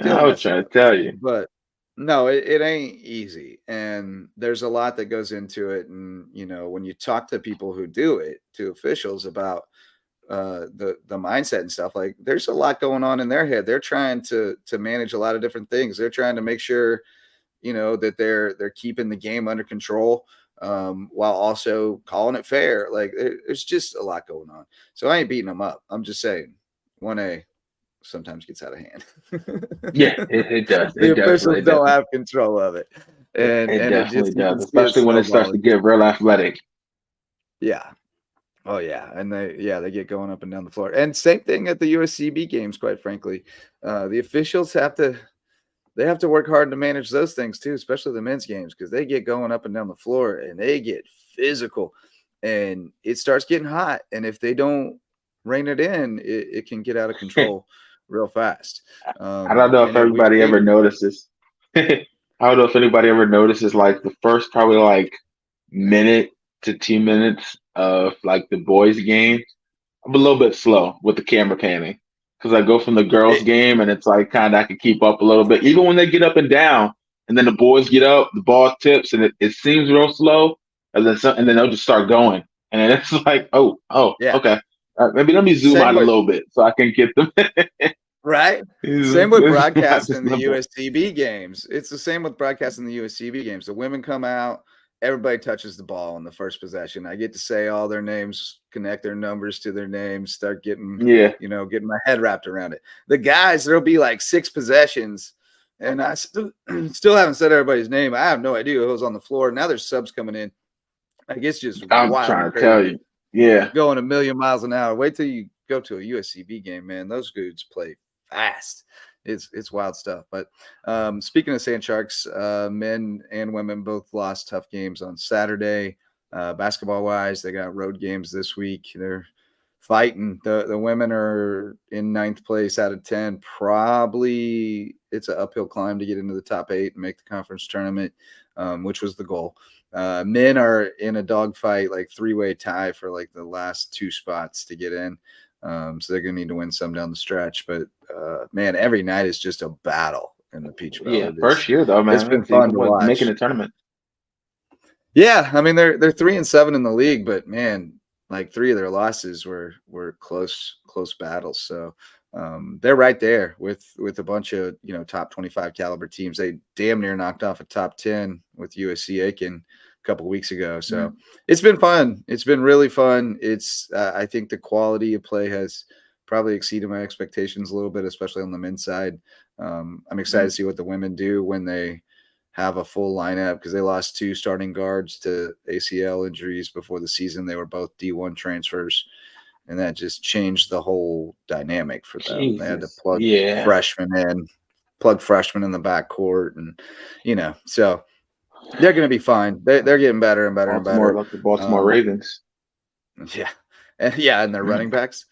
I was trying to tell you, but no, it ain't easy, and there's a lot that goes into it. And when you talk to people who do it, to officials about the mindset and stuff, like, there's a lot going on in their head. They're trying to manage a lot of different things. They're trying to make sure that they're keeping the game under control, while also calling it fair. Like, there's just a lot going on. So I ain't beating them up. I'm just saying 1A sometimes gets out of hand. It does. The officials don't have control of it. And it definitely does, especially when it starts to get real athletic. Yeah. Oh yeah. And they get going up and down the floor. And same thing at the USCB games, quite frankly. The officials have to work hard to manage those things too, especially the men's games, because they get going up and down the floor and they get physical, and it starts getting hot. And if they don't rein it in, it can get out of control real fast. I don't know if everybody ever notices. I don't know if anybody ever notices, like, the first probably like minute to 2 minutes of like the boys' game, I'm a little bit slow with the camera panning, because I go from the girls' game and it's like kind of I can keep up a little bit. Even when they get up and down, and then the boys get up, the ball tips, and it seems real slow, and then they'll just start going, and then it's like, okay, maybe let me zoom out a little bit so I can get them. Right. Same with broadcasting the USCB games. It's the same with broadcasting the USCB games. The women come out, everybody touches the ball in the first possession. I get to say all their names, connect their numbers to their names, start getting, getting my head wrapped around it. The guys, there'll be like 6 possessions, and I still haven't said everybody's name. I have no idea who was on the floor. Now there's subs coming in. I guess just I'm trying to tell you. Yeah. Going a million miles an hour. Wait till you go to a USCB game, man. Those dudes play fast. It's wild stuff. But speaking of Sand Sharks, men and women both lost tough games on Saturday. Basketball wise, they got road games this week. They're fighting. The women are in 9th place out of 10. Probably it's an uphill climb to get into the top 8 and make the conference tournament, which was the goal. Men are in a dogfight, like 3-way tie for like the last 2 spots to get in. So they're going to need to win some down the stretch. But, man, every night is just a battle in the Peach Belt. Yeah, first year, though, man. It's been fun to watch. Making a tournament. Yeah, I mean, they're 3-7 in the league, but, man, like 3 of their losses were close battles. So they're right there with a bunch of, top 25 caliber teams. They damn near knocked off a top 10 with USC-Aiken a couple weeks ago. So it's been fun. It's been really fun. It's I think the quality of play has probably exceeded my expectations a little bit, especially on the men's side. I'm excited to see what the women do when they have a full lineup, because they lost 2 starting guards to ACL injuries before the season. They were both D1 transfers, and that just changed the whole dynamic for them. Jesus. They had to plug freshmen in the backcourt, and so they're going to be fine. They're getting better and better and better. Like the Baltimore Ravens. Yeah, and their running backs.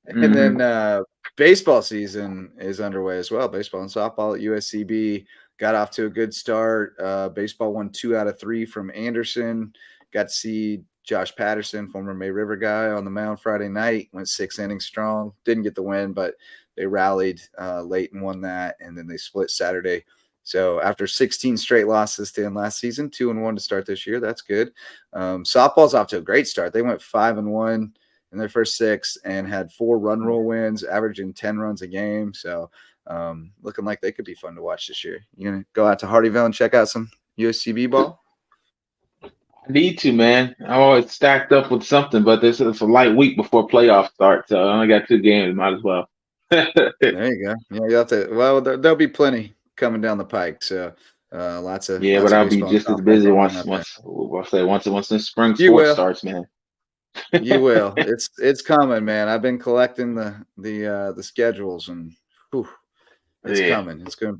And then baseball season is underway as well. Baseball and softball at USCB got off to a good start. Baseball won 2 out of 3 from Anderson. Got to see Josh Patterson, former May River guy, on the mound Friday night. Went 6 innings strong. Didn't get the win, but they rallied late and won that. And then they split Saturday. So after 16 straight losses to end last season, 2-1 to start this year. That's good. Softball's off to a great start. They went 5-1 in their first 6 and had 4 run roll wins, averaging 10 runs a game. So looking like they could be fun to watch this year. You gonna go out to Hardyville and check out some USCB ball? I need to, man. I'm always stacked up with something, but it's a light week before playoffs start, so I only got 2 games. Might as well. There you go. Yeah, you have to. Well, there'll be plenty coming down the pike. So lots of but I'll be just as busy once the spring sports starts, man. You will. It's coming, man. I've been collecting the schedules, and it's coming. It's gonna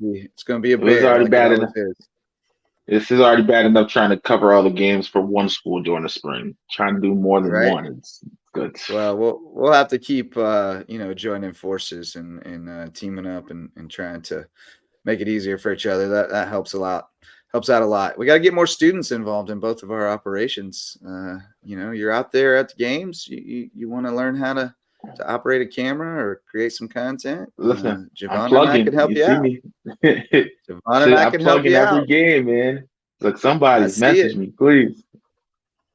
be a big. It's already bad enough. This is already bad enough trying to cover all the games for one school during the spring. Trying to do more than one. It's good. Well, we'll have to keep joining forces and teaming up and trying to make it easier for each other. That helps a lot. Helps out a lot. We got to get more students involved in both of our operations. You're out there at the games. You want to learn how to operate a camera or create some content. Listen, Javon and I can help you out. Javon and I can help you out every game, man. Like, somebody message me, please.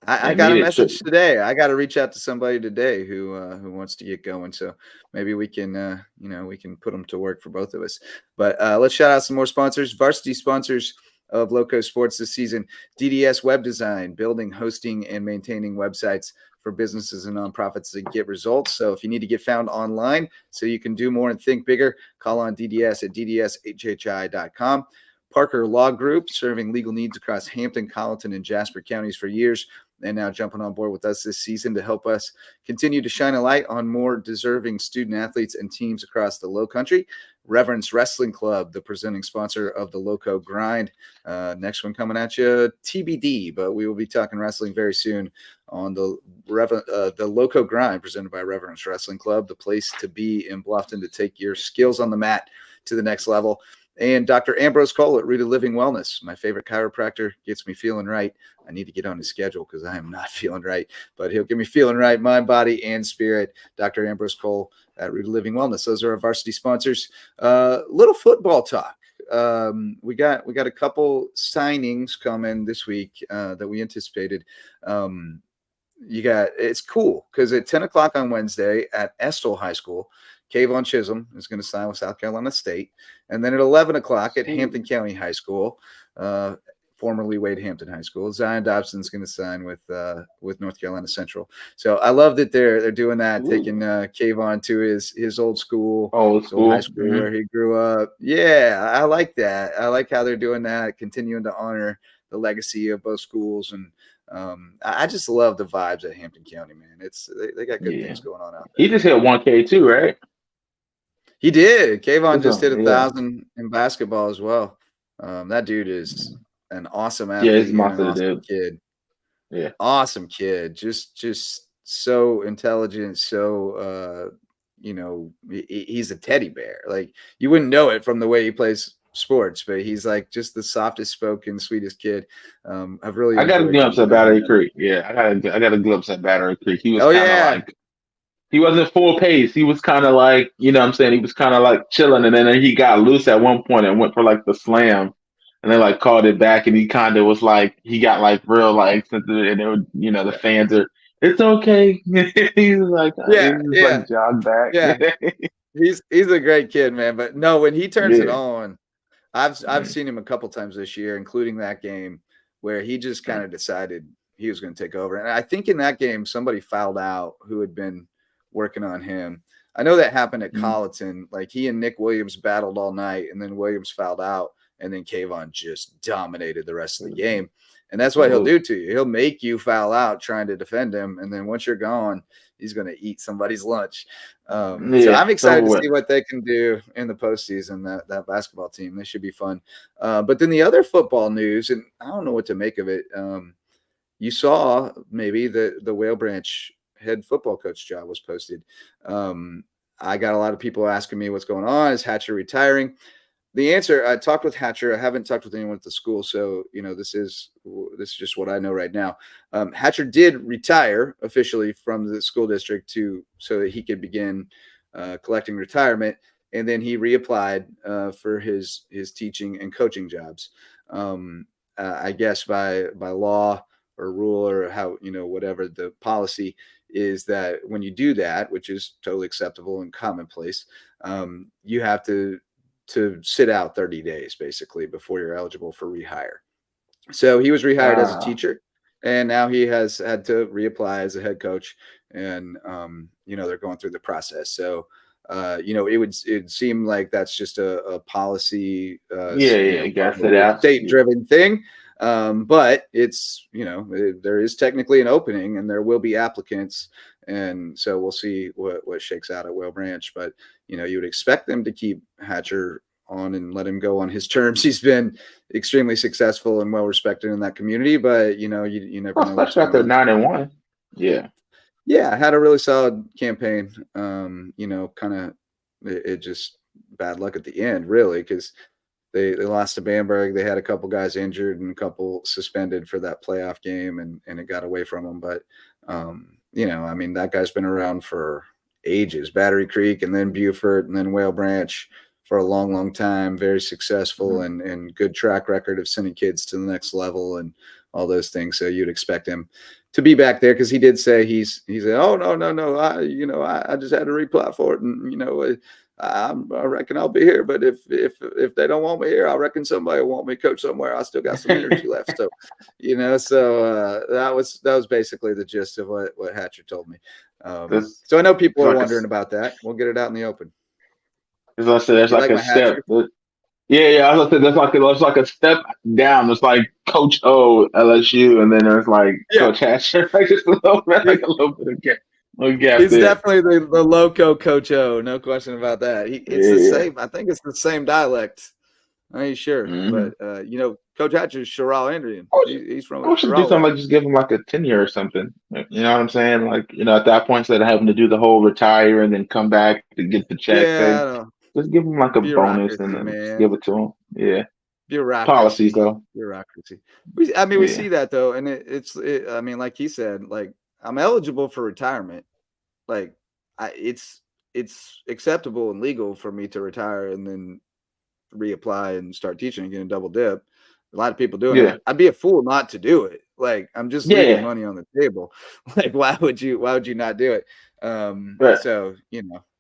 I got a message today. I got to reach out to somebody today who wants to get going. So maybe we can we can put them to work for both of us. But let's shout out some more sponsors. Varsity sponsors of LowcoSports this season: DDS Web Design, building, hosting, and maintaining websites for businesses and nonprofits to get results. So if you need to get found online so you can do more and think bigger, call on DDS at ddshhi.com. Parker Law Group, serving legal needs across Hampton, Colleton, and Jasper counties for years, and now jumping on board with us this season to help us continue to shine a light on more deserving student athletes and teams across the Lowcountry. Reverence Wrestling Club, the presenting sponsor of the Lowco Grind. Next one coming at you, TBD, but we will be talking wrestling very soon on the Lowco Grind, presented by Reverence Wrestling Club, the place to be in Bluffton to take your skills on the mat to the next level. And Dr. Ambrose Cole at Rooted Living Wellness, my favorite chiropractor, gets me feeling right. I need to get on his schedule because I am not feeling right, but he'll get me feeling right, mind, body, and spirit. Dr. Ambrose Cole at Rooted Living Wellness. Those are our varsity sponsors. Little football talk. We got a couple signings coming this week that we anticipated. It's cool because at 10 o'clock on Wednesday at Estill High School, Kayvon Chisholm is going to sign with South Carolina State. And then at 11 o'clock at Hampton County High School, formerly Wade Hampton High School, Zion Dobson's going to sign with North Carolina Central. So I love that they're doing that, taking Kayvon to his old school, high school where he grew up. Yeah, I like that. I like how they're doing that, continuing to honor the legacy of both schools. And I just love the vibes at Hampton County, man. They got good things going on out there. He just hit 1K too, right? He did. Kayvon just hit 1,000 in basketball as well. That dude is an awesome athlete. Yeah, he's an awesome kid. Yeah, awesome kid. Just so intelligent. So he's a teddy bear. Like, you wouldn't know it from the way he plays sports, but he's like just the softest spoken, sweetest kid. I got a glimpse at Battery Creek. Yeah, I got a glimpse at Battery Creek. He was he wasn't full pace. He was kind of like, he was kind of like chilling, and then he got loose at one point and went for like the slam, and they like called it back, and he kind of was like, he got like real like, and they were, the fans are It's okay. He's like, Yeah, he's just yeah, like jog back. yeah. He's a great kid, man. But no, when he turns it Yeah. on, I've Mm, seen him a couple times this year, including that game where he just kind mm, of decided he was going to take over. And I think in that game somebody fouled out who had been working on him. I know that happened at mm. Colleton. Like he and Nick Williams battled all night, and then Williams fouled out, and then Kayvon just dominated the rest of the game. And that's what he'll Oh, do to you. He'll make you foul out trying to defend him, and then once you're gone, he's going to eat somebody's lunch. So yeah, I'm it's excited over to with. see what they can do in the postseason. That basketball team, they should be fun. But then the other football news, and I don't know what to make of it. You saw maybe the Whale Branch head football coach job was posted. I got a lot of people asking me what's going on. Is Hatcher retiring? The answer, I talked with Hatcher. I haven't talked with anyone at the school, so this is just what I know right now. Hatcher did retire officially from the school district so that he could begin collecting retirement, and then he reapplied for his teaching and coaching jobs. I guess by law or rule or how whatever the policy is, that when you do that, which is totally acceptable and commonplace, you have to sit out 30 days basically before you're eligible for rehire. So he was rehired as a Wow. teacher, and now he has had to reapply as a head coach, and they're going through the process. So it seem like that's just a policy, Yeah, you gotta sit probably out. state driven thing. But it's there is technically an opening, and there will be applicants, and so we'll see what shakes out at Whale Branch. But you would expect them to keep Hatcher on and let him go on his terms. He's been extremely successful and well respected in that community, but you never Well, know what's especially going after on. 9-1. Yeah. Yeah, had a really solid campaign. Kind of it just bad luck at the end, really, because they lost to Bamberg. They had a couple guys injured and a couple suspended for that playoff game, and it got away from them. But I mean, that guy's been around for ages. Battery Creek, and then Beaufort, and then Whale Branch for a long, long time. Very successful Mhm. and good track record of sending kids to the next level and all those things. So you'd expect him to be back there, because he did say he said, "Oh no, I just had to reply for it, and I reckon I'll be here, but if they don't want me here, I reckon somebody will want me to coach somewhere. I still got some energy left." So, that was basically the gist of what Hatcher told me. There's, So I know people it's are like wondering about that. We'll get it out in the open. as I said, there's You like like a my step. Hatcher? Yeah. I was gonna say there's like a step down. There's like Coach O LSU, and then there's like Yeah. Coach Hatcher. Like just a little bit, like a little bit of gap, little gap He's there. definitely the Lowco Coach O, no question about that. It's the Yeah. same. I think it's the same dialect. I ain't sure, Mm-hmm. but Coach Hatcher's Sherrall Indian. He's from I should do Sherrall something way. like just give him like a tenure or something. You know what I'm saying? Like, at that point, instead of having to do the whole retire and then come back to get the check Yeah, thing, I know. just give him like a bonus and Bureaucracy, then just give man. it to him. Yeah. Policies Bureaucracy. though. Bureaucracy. We Yeah. see that though, and I mean, like he said, like I'm eligible for retirement. Like it's acceptable and legal for me to retire and then reapply and start teaching again and double dip. A lot of people doing it. Yeah. I'd be a fool not to do it. Like I'm just leaving Yeah. money on the table. Like why would you not do it? But So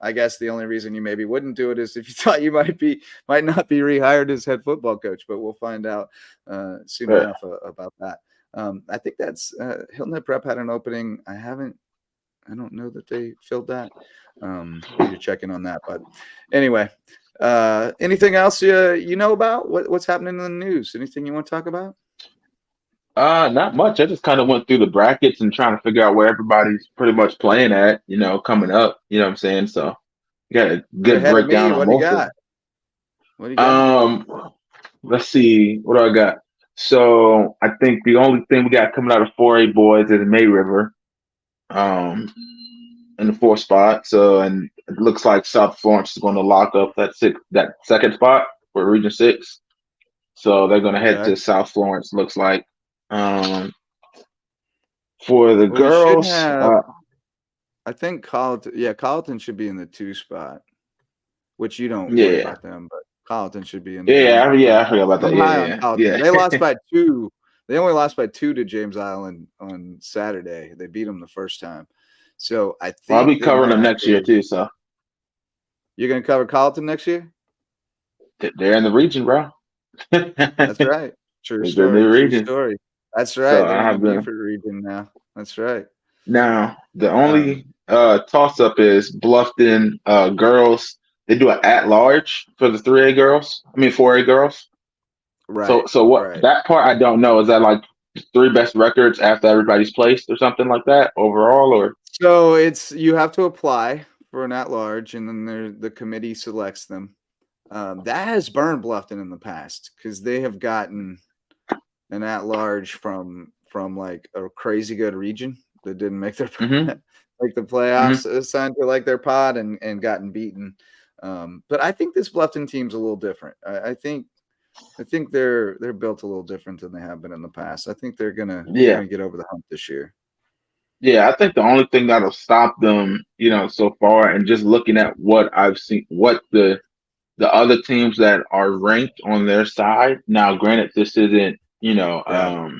I guess the only reason you maybe wouldn't do it is if you thought you might not be rehired as head football coach, but we'll find out soon but enough about that. I think that's Hilton Head Prep had an opening. I don't know that they filled that. Need to check in on that. But anyway, anything else you know about what's happening in the news? Anything you want to talk about? not much. I just kind of went through the brackets and trying to figure out where everybody's pretty much playing at, coming up. You know what I'm saying? So you got a You're good ahead of me. breakdown on What do you most of got? them. What do you got? Let's see. What do I got? So I think the only thing we got coming out of 4A boys is May River, um, in the fourth spot. So, and it looks like South Florence is going to lock up that second spot for Region 6. So they're going to head Okay. to South Florence. Looks like. Um, for the Well, we should girls, have. I think Colleton should be in the 2 spot, which you don't worry yeah, about them, but Colleton should be in there. yeah, I forgot about that. I'm high on Yeah, Colleton. yeah, They lost by 2 They only lost by 2 to James Island on Saturday. They beat them the first time. So I think I'll be they covering might them have next year too. So You're going to cover Colleton next year? they're in the region, bro. That's right. True They're in story. the True region. story. That's So right. They're I in the have them. Beaufort region now. That's right. Now the only Um, toss up is Bluffton girls. They do an at large for the 3A girls. I mean 4A girls. right. So what Right. that part I don't know. Is that like 3 best records after everybody's placed or something like that overall, or So you have to apply for an at-large, and then the committee selects them. That has burned Bluffton in the past because they have gotten an at-large from like a crazy good region that didn't make their mm-hmm, like the playoffs assigned to like their pod and gotten beaten. But I think this Bluffton team's a little different. I think they're built a little different than they have been in the past. I think they're gonna yeah. get over the hump this year. Yeah, I think the only thing that'll stop them, so far, and just looking at what I've seen, what the other teams that are ranked on their side. Now, granted, this isn't, Yeah,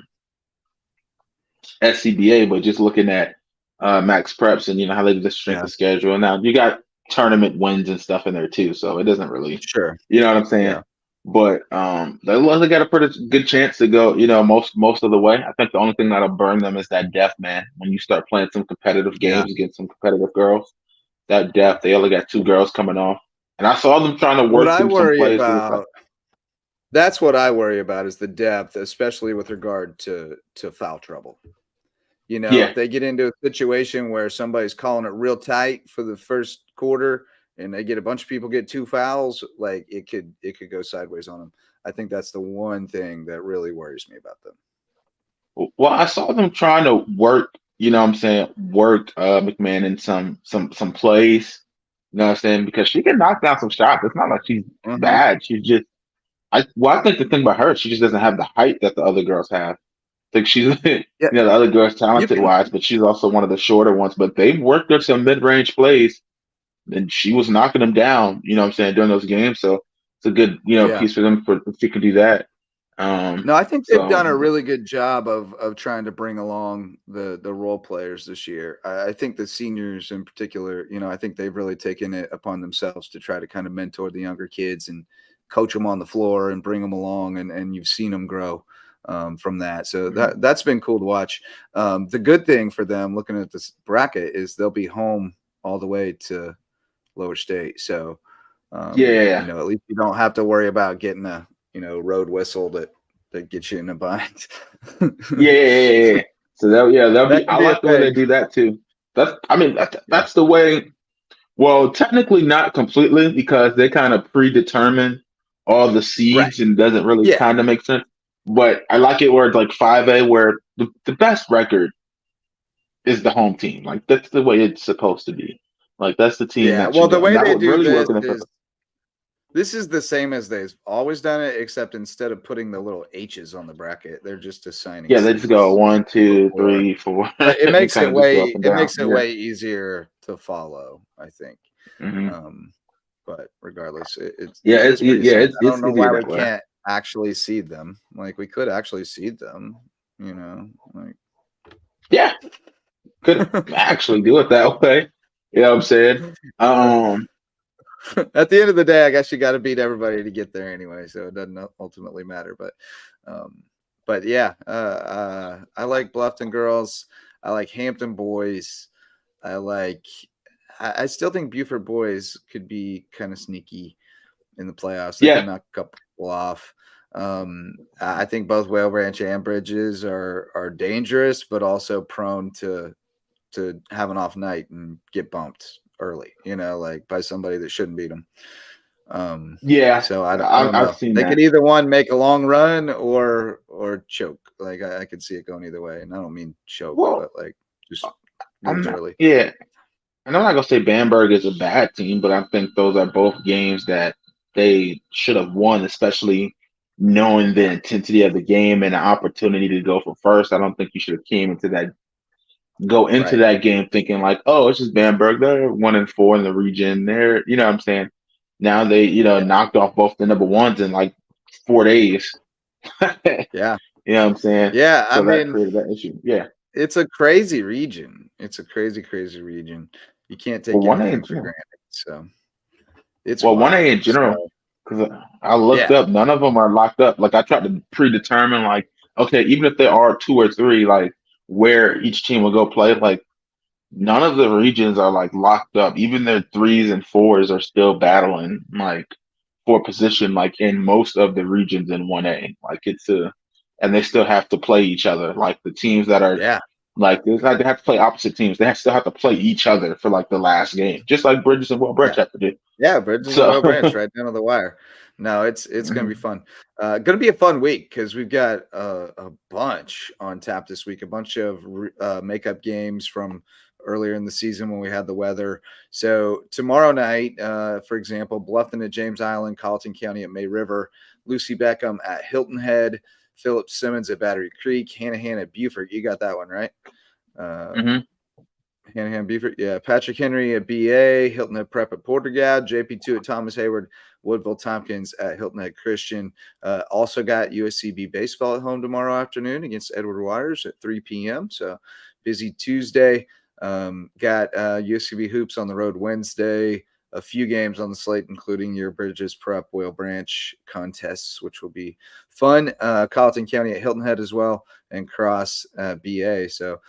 SCBA, but just looking at Max Preps and how they do the strength yeah, of schedule. And now you got tournament wins and stuff in there too, so it doesn't really, sure, you know what I'm saying? yeah, But they got a pretty good chance to go, most of the way. I think the only thing that'll burn them is that depth, man. When you start playing some competitive yeah. games against some competitive girls, that depth, they only got 2 girls coming off. And I saw them trying to What work I through some worry plays. It was like, about That's what I worry about is the depth, especially with regard to foul trouble. yeah, If they get into a situation where somebody's calling it real tight for the first quarter and they get a bunch of people get 2 fouls, like it could go sideways on them. I think that's the one thing that really worries me about them. well, I saw them trying to work, what I'm saying, work McMahon in some plays, you know what I'm saying, because she can knock down some shots. It's not like she's Uh-huh. bad. She's just I think the thing about her, she just doesn't have the height that the other girls have. I think she's Yeah, the other girls you talented can. wise, but she's also one of the shorter ones. But they've worked her some mid range plays and she was knocking them down, you know what I'm saying, during those games. So it's a good, Yeah. piece for them if she can do that. No, I think they've So done a really good job of trying to bring along the role players this year. I think the seniors in particular, I think they've really taken it upon themselves to try to kind of mentor the younger kids and coach them on the floor and bring them along, and you've seen them grow from that. So that's been cool to watch. The good thing for them, looking at this bracket, is they'll be home all the way to Lower State. So yeah. at least you don't have to worry about getting a road whistle that gets you in a bind. Yeah. So that'll That be. could I be a like the way they thing. do that too. Yeah. That's the way. Well, technically not completely because they kind of predetermine all the Right. seeds and doesn't really Yeah. kind of make sense. But I like it where it's like 5A, where the best record is the home team. Like that's the way it's supposed to be. Like that's the team Yeah. that should Well, the go, and way that they would do really this work in the is the same as they've always done it, except instead of putting the little H's on the bracket, they're just assigning Yeah, they just go seeds 1, 2, before. 3, 4, But and kind of just go up and it down. makes it Yeah. way easier to follow, I think. hmm But regardless, Yeah, it is pretty yeah, sad. I it's don't know easier why we that way. can't actually seed them. Like we could actually seed them, like Yeah, could actually do it that way. You know what I'm saying? Um, at the end of the day, I guess you got to beat everybody to get there anyway, so it doesn't ultimately matter. But yeah, I like Bluffton girls. I like Hampton boys. I still think Beaufort boys could be kind of sneaky in the playoffs. They can yeah, knock a couple off. I think both Whale Ranch and Bridges are dangerous, but also prone to have an off night and get bumped early, like by somebody that shouldn't beat them. yeah. So I don't I've know. seen They that. could either one make a long run or choke. Like I could see it going either way, and I don't mean choke, Well, but like just I'm lose not. early. Yeah, and I'm not gonna say Bamberg is a bad team, but I think those are both games that they should have won, especially knowing the Yeah, intensity of the game and the opportunity to go for first. I don't think you should have go into right. that game thinking like, oh, it's just Bamberg. They're 1-4 in the region. They're, you know what I'm saying? Now they, Yeah, knocked off both the number ones in like 4 days. You yeah. You know what I'm saying? Yeah, I So that mean, created that issue. Yeah. it's a crazy region. It's a crazy, crazy region. You can't Well, take 1A anything in for general. granted. So it's Well, 1A wild. in So general, because I looked yeah, up, none of them are locked up. Like I tried to predetermine, like, okay, even if there are two or three, like where each team will go play, like none of the regions are like locked up. Even their threes and fours are still battling like for position, like in most of the regions in 1A. Like and they still have to play each other. Like the teams that are yeah, like they have to play opposite teams. Still have to play each other for like the last game, just like Bridges and Will yeah. Branch have to do. Yeah, Bridges and So Will Branch right down to the wire. No, it's gonna be fun. Gonna be a fun week because we've got a bunch on tap this week. A bunch of makeup games from earlier in the season when we had the weather. So tomorrow night, for example, Bluffton at James Island, Colleton County at May River, Lucy Beckham at Hilton Head, Philip Simmons at Battery Creek, Hanahan at Beaufort. You got that one right. mhm. Hanahan Beaufort, yeah. Patrick Henry at BA, Hilton Head Prep at Portergad, JP2 at Thomas Hayward, Woodville Tompkins at Hilton Head Christian. Also got USCB baseball at home tomorrow afternoon against Edward Waters at 3 p.m. So busy Tuesday. Got USCB hoops on the road Wednesday. A few games on the slate, including your Bridges Prep Whale Branch contests, which will be fun. Colleton County at Hilton Head as well, and Cross BA. So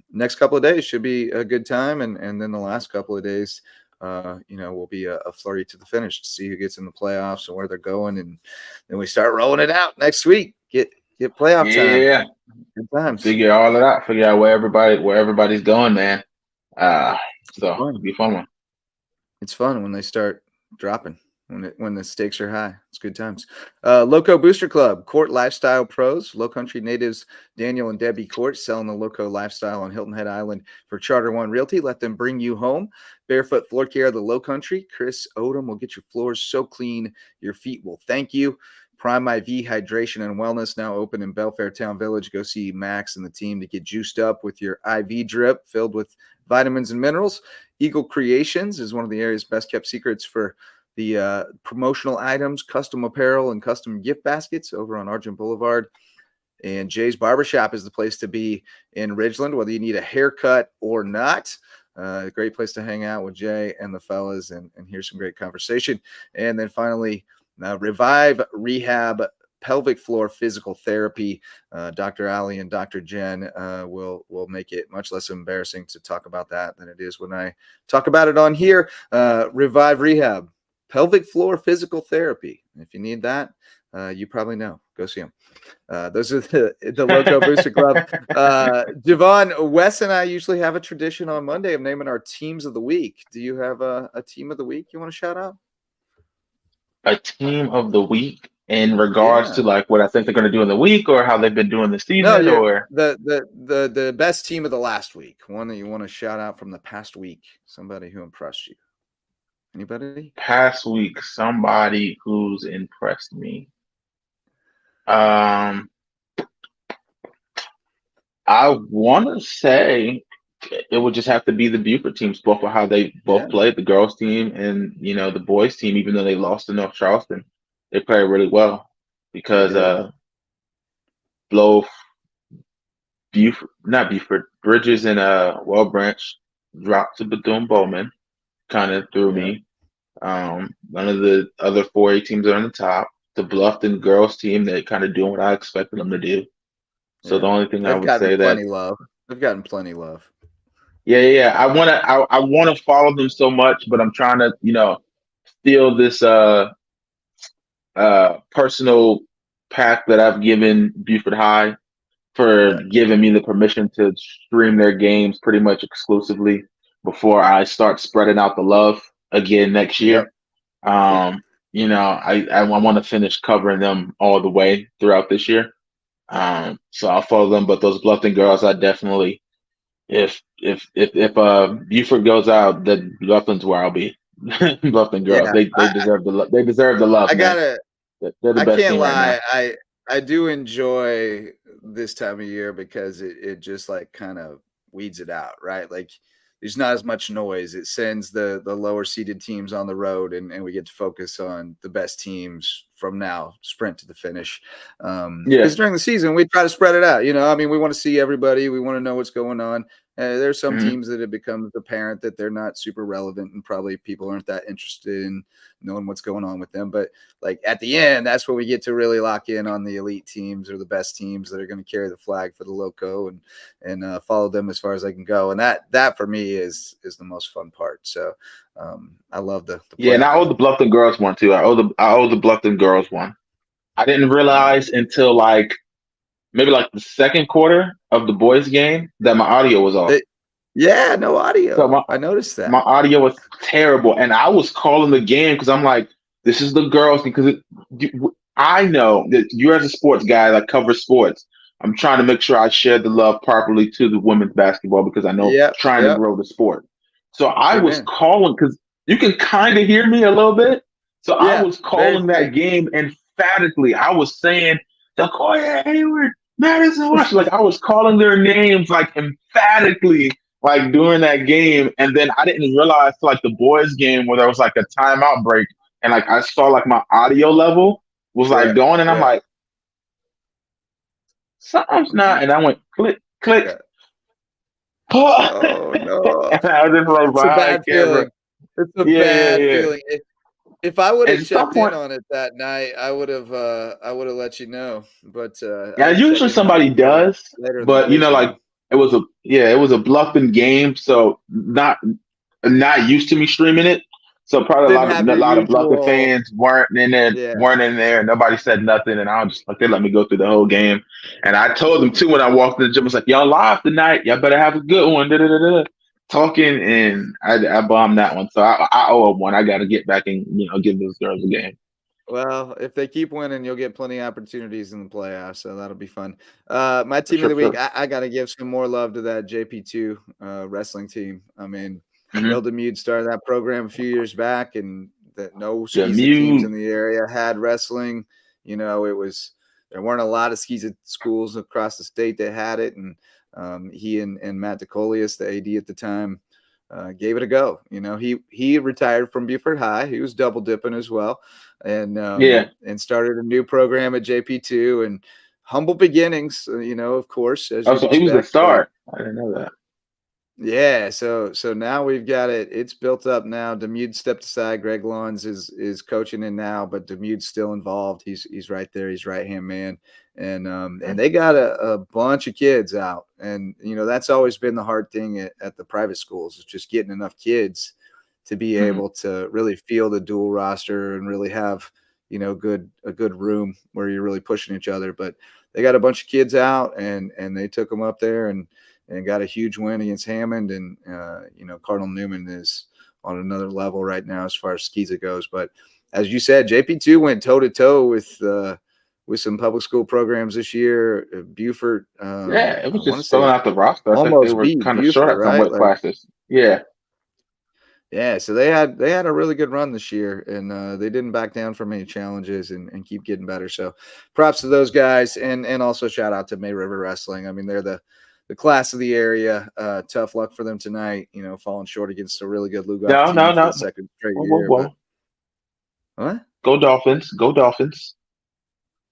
next couple of days should be a good time, and then the last couple of days, will be a flurry to the finish to see who gets in the playoffs and where they're going, and then we start rolling it out next week. Get playoff time. Yeah, Good times. figure all it out. Figure out where everybody's going, man. So Fun. it'll be a fun one. It's fun when they start dropping, when the stakes are high. It's good times. Loco Booster Club, Court Lifestyle Pros, Lowcountry natives Daniel and Debbie Court selling the Loco lifestyle on Hilton Head Island for Charter One Realty. Let them bring you home. Barefoot Floor Care of the Lowcountry. Chris Odom will get your floors so clean your feet will thank you. Prime IV Hydration and Wellness now open in Belfair Town Village. Go see Max and the team to get juiced up with your IV drip filled with vitamins and minerals. Eagle Creations is one of the area's best kept secrets for the promotional items, custom apparel, and custom gift baskets over on Argent Boulevard. And Jay's Barbershop is the place to be in Ridgeland, whether you need a haircut or not. A great place to hang out with Jay and the fellas and hear some great conversation. And then finally, Revive Rehab Pelvic Floor Physical Therapy. Dr. Ali and Dr. Jen will make it much less embarrassing to talk about that than it is when I talk about it on here. Revive Rehab Pelvic Floor Physical Therapy. If you need that, you probably know. Go see them. Those are the Loco Booster Club. Javon, Wes and I usually have a tradition on Monday of naming our teams of the week. Do you have a team of the week you want to shout out? A team of the week in regards Yeah. to like what I think they're going to do in the week or how they've been doing this No, season or the best team of the last week. One that you want to shout out from the past week. Somebody who impressed you. Anybody? past week, somebody who's impressed me. Um, I want to say it would just have to be the Buford teams, both for how they Yeah. both played, the girls team and the boys team. Even though they lost to North Charleston, they played really well because both Buford, not Buford, Bridges and Well Branch dropped to Bethune Bowman, kind of threw Yeah. me. None of the other 4A teams are on the top. The Bluffton girls team, they're kind of doing what I expected them to do. So the Yeah. only thing I They've would gotten say that, plenty love. They've gotten plenty love. yeah, I wanna follow them so much, but I'm trying to, steal this personal pack that I've given Buford High for Yeah. giving me the permission to stream their games pretty much exclusively before I start spreading out the love again next Yep. year. I want to finish covering them all the way throughout this year. So I'll follow them, but those Bluffton girls, I definitely, if Buford goes out, then Bluffton's where I'll be. Bluffton girls, Yeah. they deserve the they deserve the love, I man. gotta They're the I best can't team right now. lie. I do enjoy this time of year because it just like kind of weeds it out, right? Like there's not as much noise. It sends the lower seeded teams on the road and we get to focus on the best teams from now sprint to the finish. Because during the season we try to spread it out. I mean, we want to see everybody. We want to know what's going on. There's some teams that it becomes apparent that they're not super relevant, and probably people aren't that interested in knowing what's going on with them. But like at the end, that's where we get to really lock in on the elite teams or the best teams that are going to carry the flag for the Lowco and follow them as far as I can go. And that for me is the most fun part. So I love the and I owe the Bluffton girls one too. I owe the Bluffton girls one. I didn't realize until maybe the second quarter of the boys game that my audio was off. No audio. So I noticed that. My audio was terrible. And I was calling the game because I'm like, this is the girls. Because I know that you as a sports guy that covers sports, I'm trying to make sure I share the love properly to the women's basketball because I know trying to grow the sport. So I was calling because you can kind of hear me a little bit. So I was calling that game emphatically. I was saying, Sequoia Hayward, Madison Washington. I was calling their names emphatically during that game. And then I didn't realize the boys game where there was a timeout break. And I saw my audio level was going and I'm like, something's not. And I went click, click. Yeah. Oh no. And I was just it's a bad feeling. It's a bad feeling. If I would have checked in on it that night, I would have let you know. But usually somebody does. But it was a Bluffton game, so not used to me streaming it. So probably a lot of Bluffton fans weren't in there. Nobody said nothing, and I was just they let me go through the whole game. And I told them too when I walked in the gym, I was like, "Y'all live tonight. Y'all better have a good one." Talking, and I bombed that one. So I owe them one. I got to get back and give those girls a game. Well, if they keep winning, you'll get plenty of opportunities in the playoffs, so that'll be fun. My team of the week, I got to give some more love to that JP2 wrestling team. I mean, Bill Demude started that program a few years back, and that no skis teams in the area had wrestling. There weren't a lot of skis schools across the state that had it, and he and Matt DeColius, the AD at the time, gave it a go. He retired from Buford High. He was double dipping as well, and started a new program at JP2 and humble beginnings. Of course. As so he was a star. I didn't know that. Yeah, so now we've got it. It's built up now. Demude stepped aside. Greg Lawns is coaching in now, but Demude's still involved. He's right there. He's right-hand man. And they got a bunch of kids out. And, that's always been the hard thing at the private schools is just getting enough kids to be able to really feel the dual roster and really have, a good room where you're really pushing each other. But they got a bunch of kids out and they took them up there and got a huge win against Hammond. And, Cardinal Newman is on another level right now as far as Skeeza goes. But as you said, JP2 went toe-to-toe with some public school programs this year. Buford. It was just filling out the roster. Almost they were kind of Buford, short on weight classes. Yeah. Yeah, so they had a really good run this year, and they didn't back down from any challenges and keep getting better. So props to those guys, and also shout out to May River Wrestling. I mean, they're the class of the area. Tough luck for them tonight, falling short against a really good Lugoff team for the second straight year. What? Go Dolphins. Go Dolphins.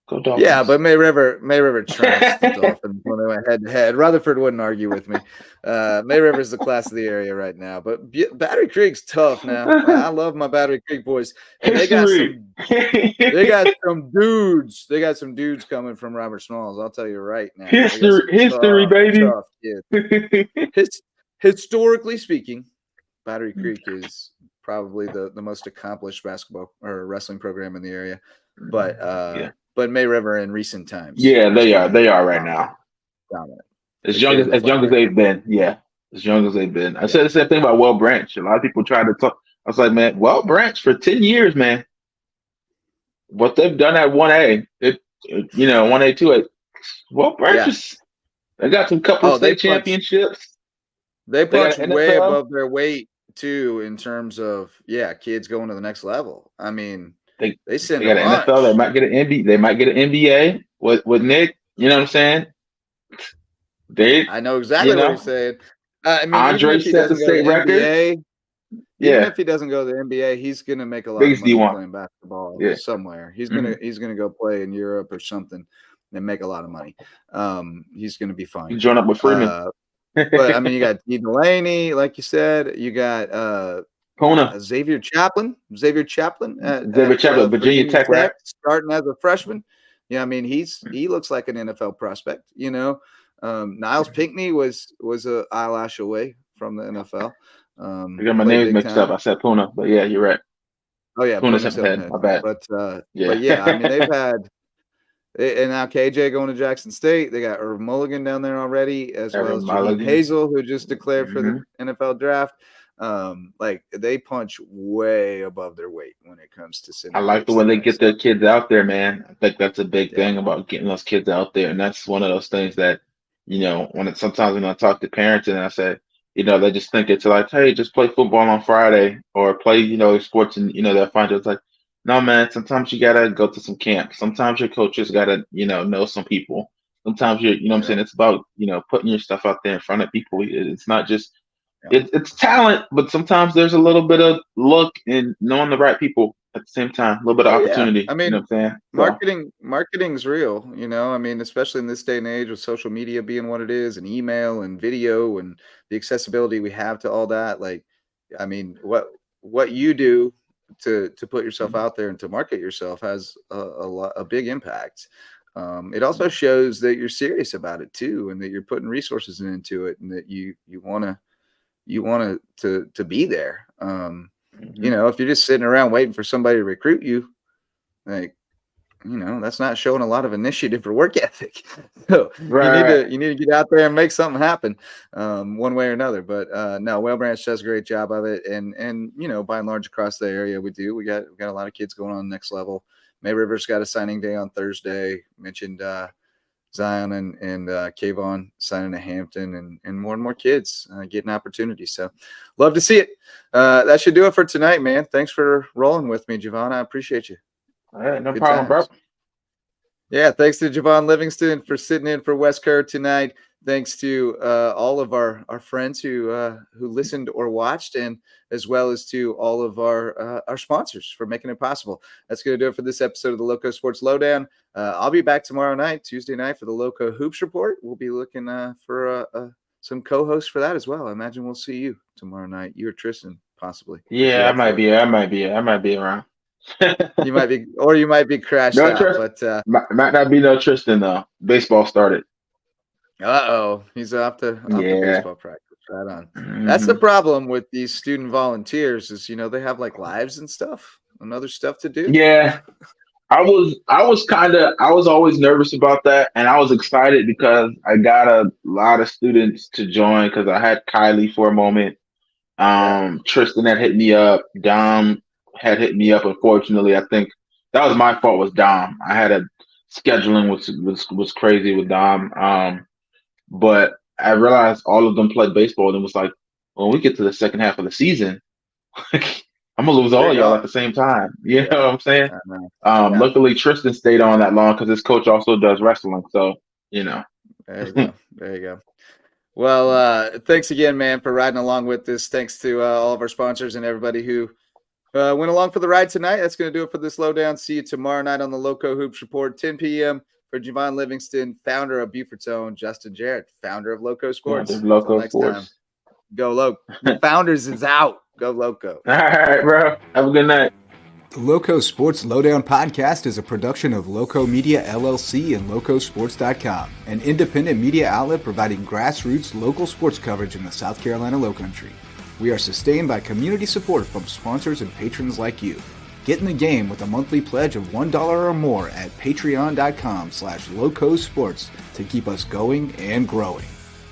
Go Dolphins. Yeah, but May River trounced the Dolphins when they went head-to-head. Rutherford wouldn't argue with me. May River's the class of the area right now. But Battery Creek's tough now. I love my Battery Creek boys. And they got some dudes. They got some dudes coming from Robert Smalls. I'll tell you right now. History, baby. Historically speaking, Battery Creek is probably the most accomplished basketball or wrestling program in the area. But May River in recent times. Yeah, they are. They are right now. Dominant. As young as they've been. Yeah, as young as they've been. I said the same thing about Well Branch. A lot of people try to talk. I was like, man, Well Branch for 10 years, man. What they've done at 1A, 1A, 2A. Well Branch they got some couple state championships. They punched way above their weight too in terms of kids going to the next level. I mean. They send got an NFL. They might get an NBA. They might get an NBA with Nick. You know what I'm saying? I know exactly what you're saying. I mean, Andre set the state record. Even if he doesn't go to the NBA, he's gonna make a lot of money playing basketball somewhere. He's gonna go play in Europe or something and make a lot of money. He's gonna be fine. You join up with Freeman. But I mean, you got D. Delaney, like you said. You got Xavier Chaplin, Virginia Tech, right? Starting as a freshman. Yeah, I mean, he looks like an NFL prospect. You know, Niles Pinckney was a eyelash away from the NFL. I got my names mixed up. I said Puna, but yeah, you're right. Oh yeah, Puna's head. My bad. But yeah, I mean, they've had. And now KJ going to Jackson State. They got Irv Mulligan down there already, as well as Jaheim Hazel, who just declared for the NFL draft. Like they punch way above their weight when it comes to sending. I like the way they get their kids out there, man. I think that's a big thing about getting those kids out there, and that's one of those things that, you know, sometimes when I talk to parents and I say, you know, they just think it's like, hey, just play football on Friday or play, you know, sports, and you know they'll find it's like, no, man, sometimes you gotta go to some camp. Sometimes your coaches gotta, you know some people. Sometimes you know what I'm saying? It's about, you know, putting your stuff out there in front of people. It's not just it's talent, but sometimes there's a little bit of luck in knowing the right people at the same time, a little bit of opportunity. I mean, you know what I'm saying? Marketing's real, you know. I mean, especially in this day and age with social media being what it is, and email and video and the accessibility we have to all that. Like, I mean, what you do to put yourself out there and to market yourself has a big impact. It also shows that you're serious about it too, and that you're putting resources into it, and that you want to be there. You know, if you're just sitting around waiting for somebody to recruit you, like, you know, that's not showing a lot of initiative or work ethic. So you need to get out there and make something happen, one way or another. But no, Whale Branch does a great job of it, and you know, by and large across the area, we got a lot of kids going on the next level. May River's got a signing day on Thursday. Mentioned Zion and Kayvon signing to Hampton, and more kids getting opportunities. So love to see it. That should do it for tonight, man. Thanks for rolling with me, Javon. I appreciate you. All right, no problem, bro. Yeah, thanks to Javon Livingston for sitting in for Wes Kerr tonight. Thanks to all of our friends who listened or watched, and as well as to all of our sponsors for making it possible. That's going to do it for this episode of the Loco Sports Lowdown. I'll be back tomorrow night, Tuesday night, for the Loco Hoops Report. We'll be looking for some co-hosts for that as well. I imagine we'll see you tomorrow night. You or Tristan, possibly. Yeah, I might be around. You might be crashed out. But might not be no Tristan though. Baseball started. He's off to baseball practice. Right on. That's the problem with these student volunteers is, you know, they have like lives and stuff and other stuff to do. Yeah. I was always nervous about that, and I was excited because I got a lot of students to join because I had Kylie for a moment. Tristan had hit me up. Dom had hit me up. Unfortunately, I think that was my fault. Was Dom? I had a scheduling was crazy with Dom. But I realized all of them played baseball, and it was like, when we get to the second half of the season, I'm gonna lose all of y'all at the same time. You know what I'm saying? Luckily, Tristan stayed on that long because his coach also does wrestling. So, you know. There you go. Well, thanks again, man, for riding along with this. Thanks to all of our sponsors and everybody who went along for the ride tonight. That's going to do it for this Lowdown. See you tomorrow night on the Loco Hoops Report, 10 p.m. For Javon Livingston, founder of Beaufort's Own, Justin Jarrett, founder of LowcoSports. LowcoSports. Go Loco. The Founders is out. Go Loco. All right, bro. Have a good night. The Loco Sports Lowdown podcast is a production of Loco Media LLC and LowcoSports.com, an independent media outlet providing grassroots local sports coverage in the South Carolina Lowcountry. We are sustained by community support from sponsors and patrons like you. Get in the game with a monthly pledge of $1 or more at patreon.com/LowcoSports to keep us going and growing.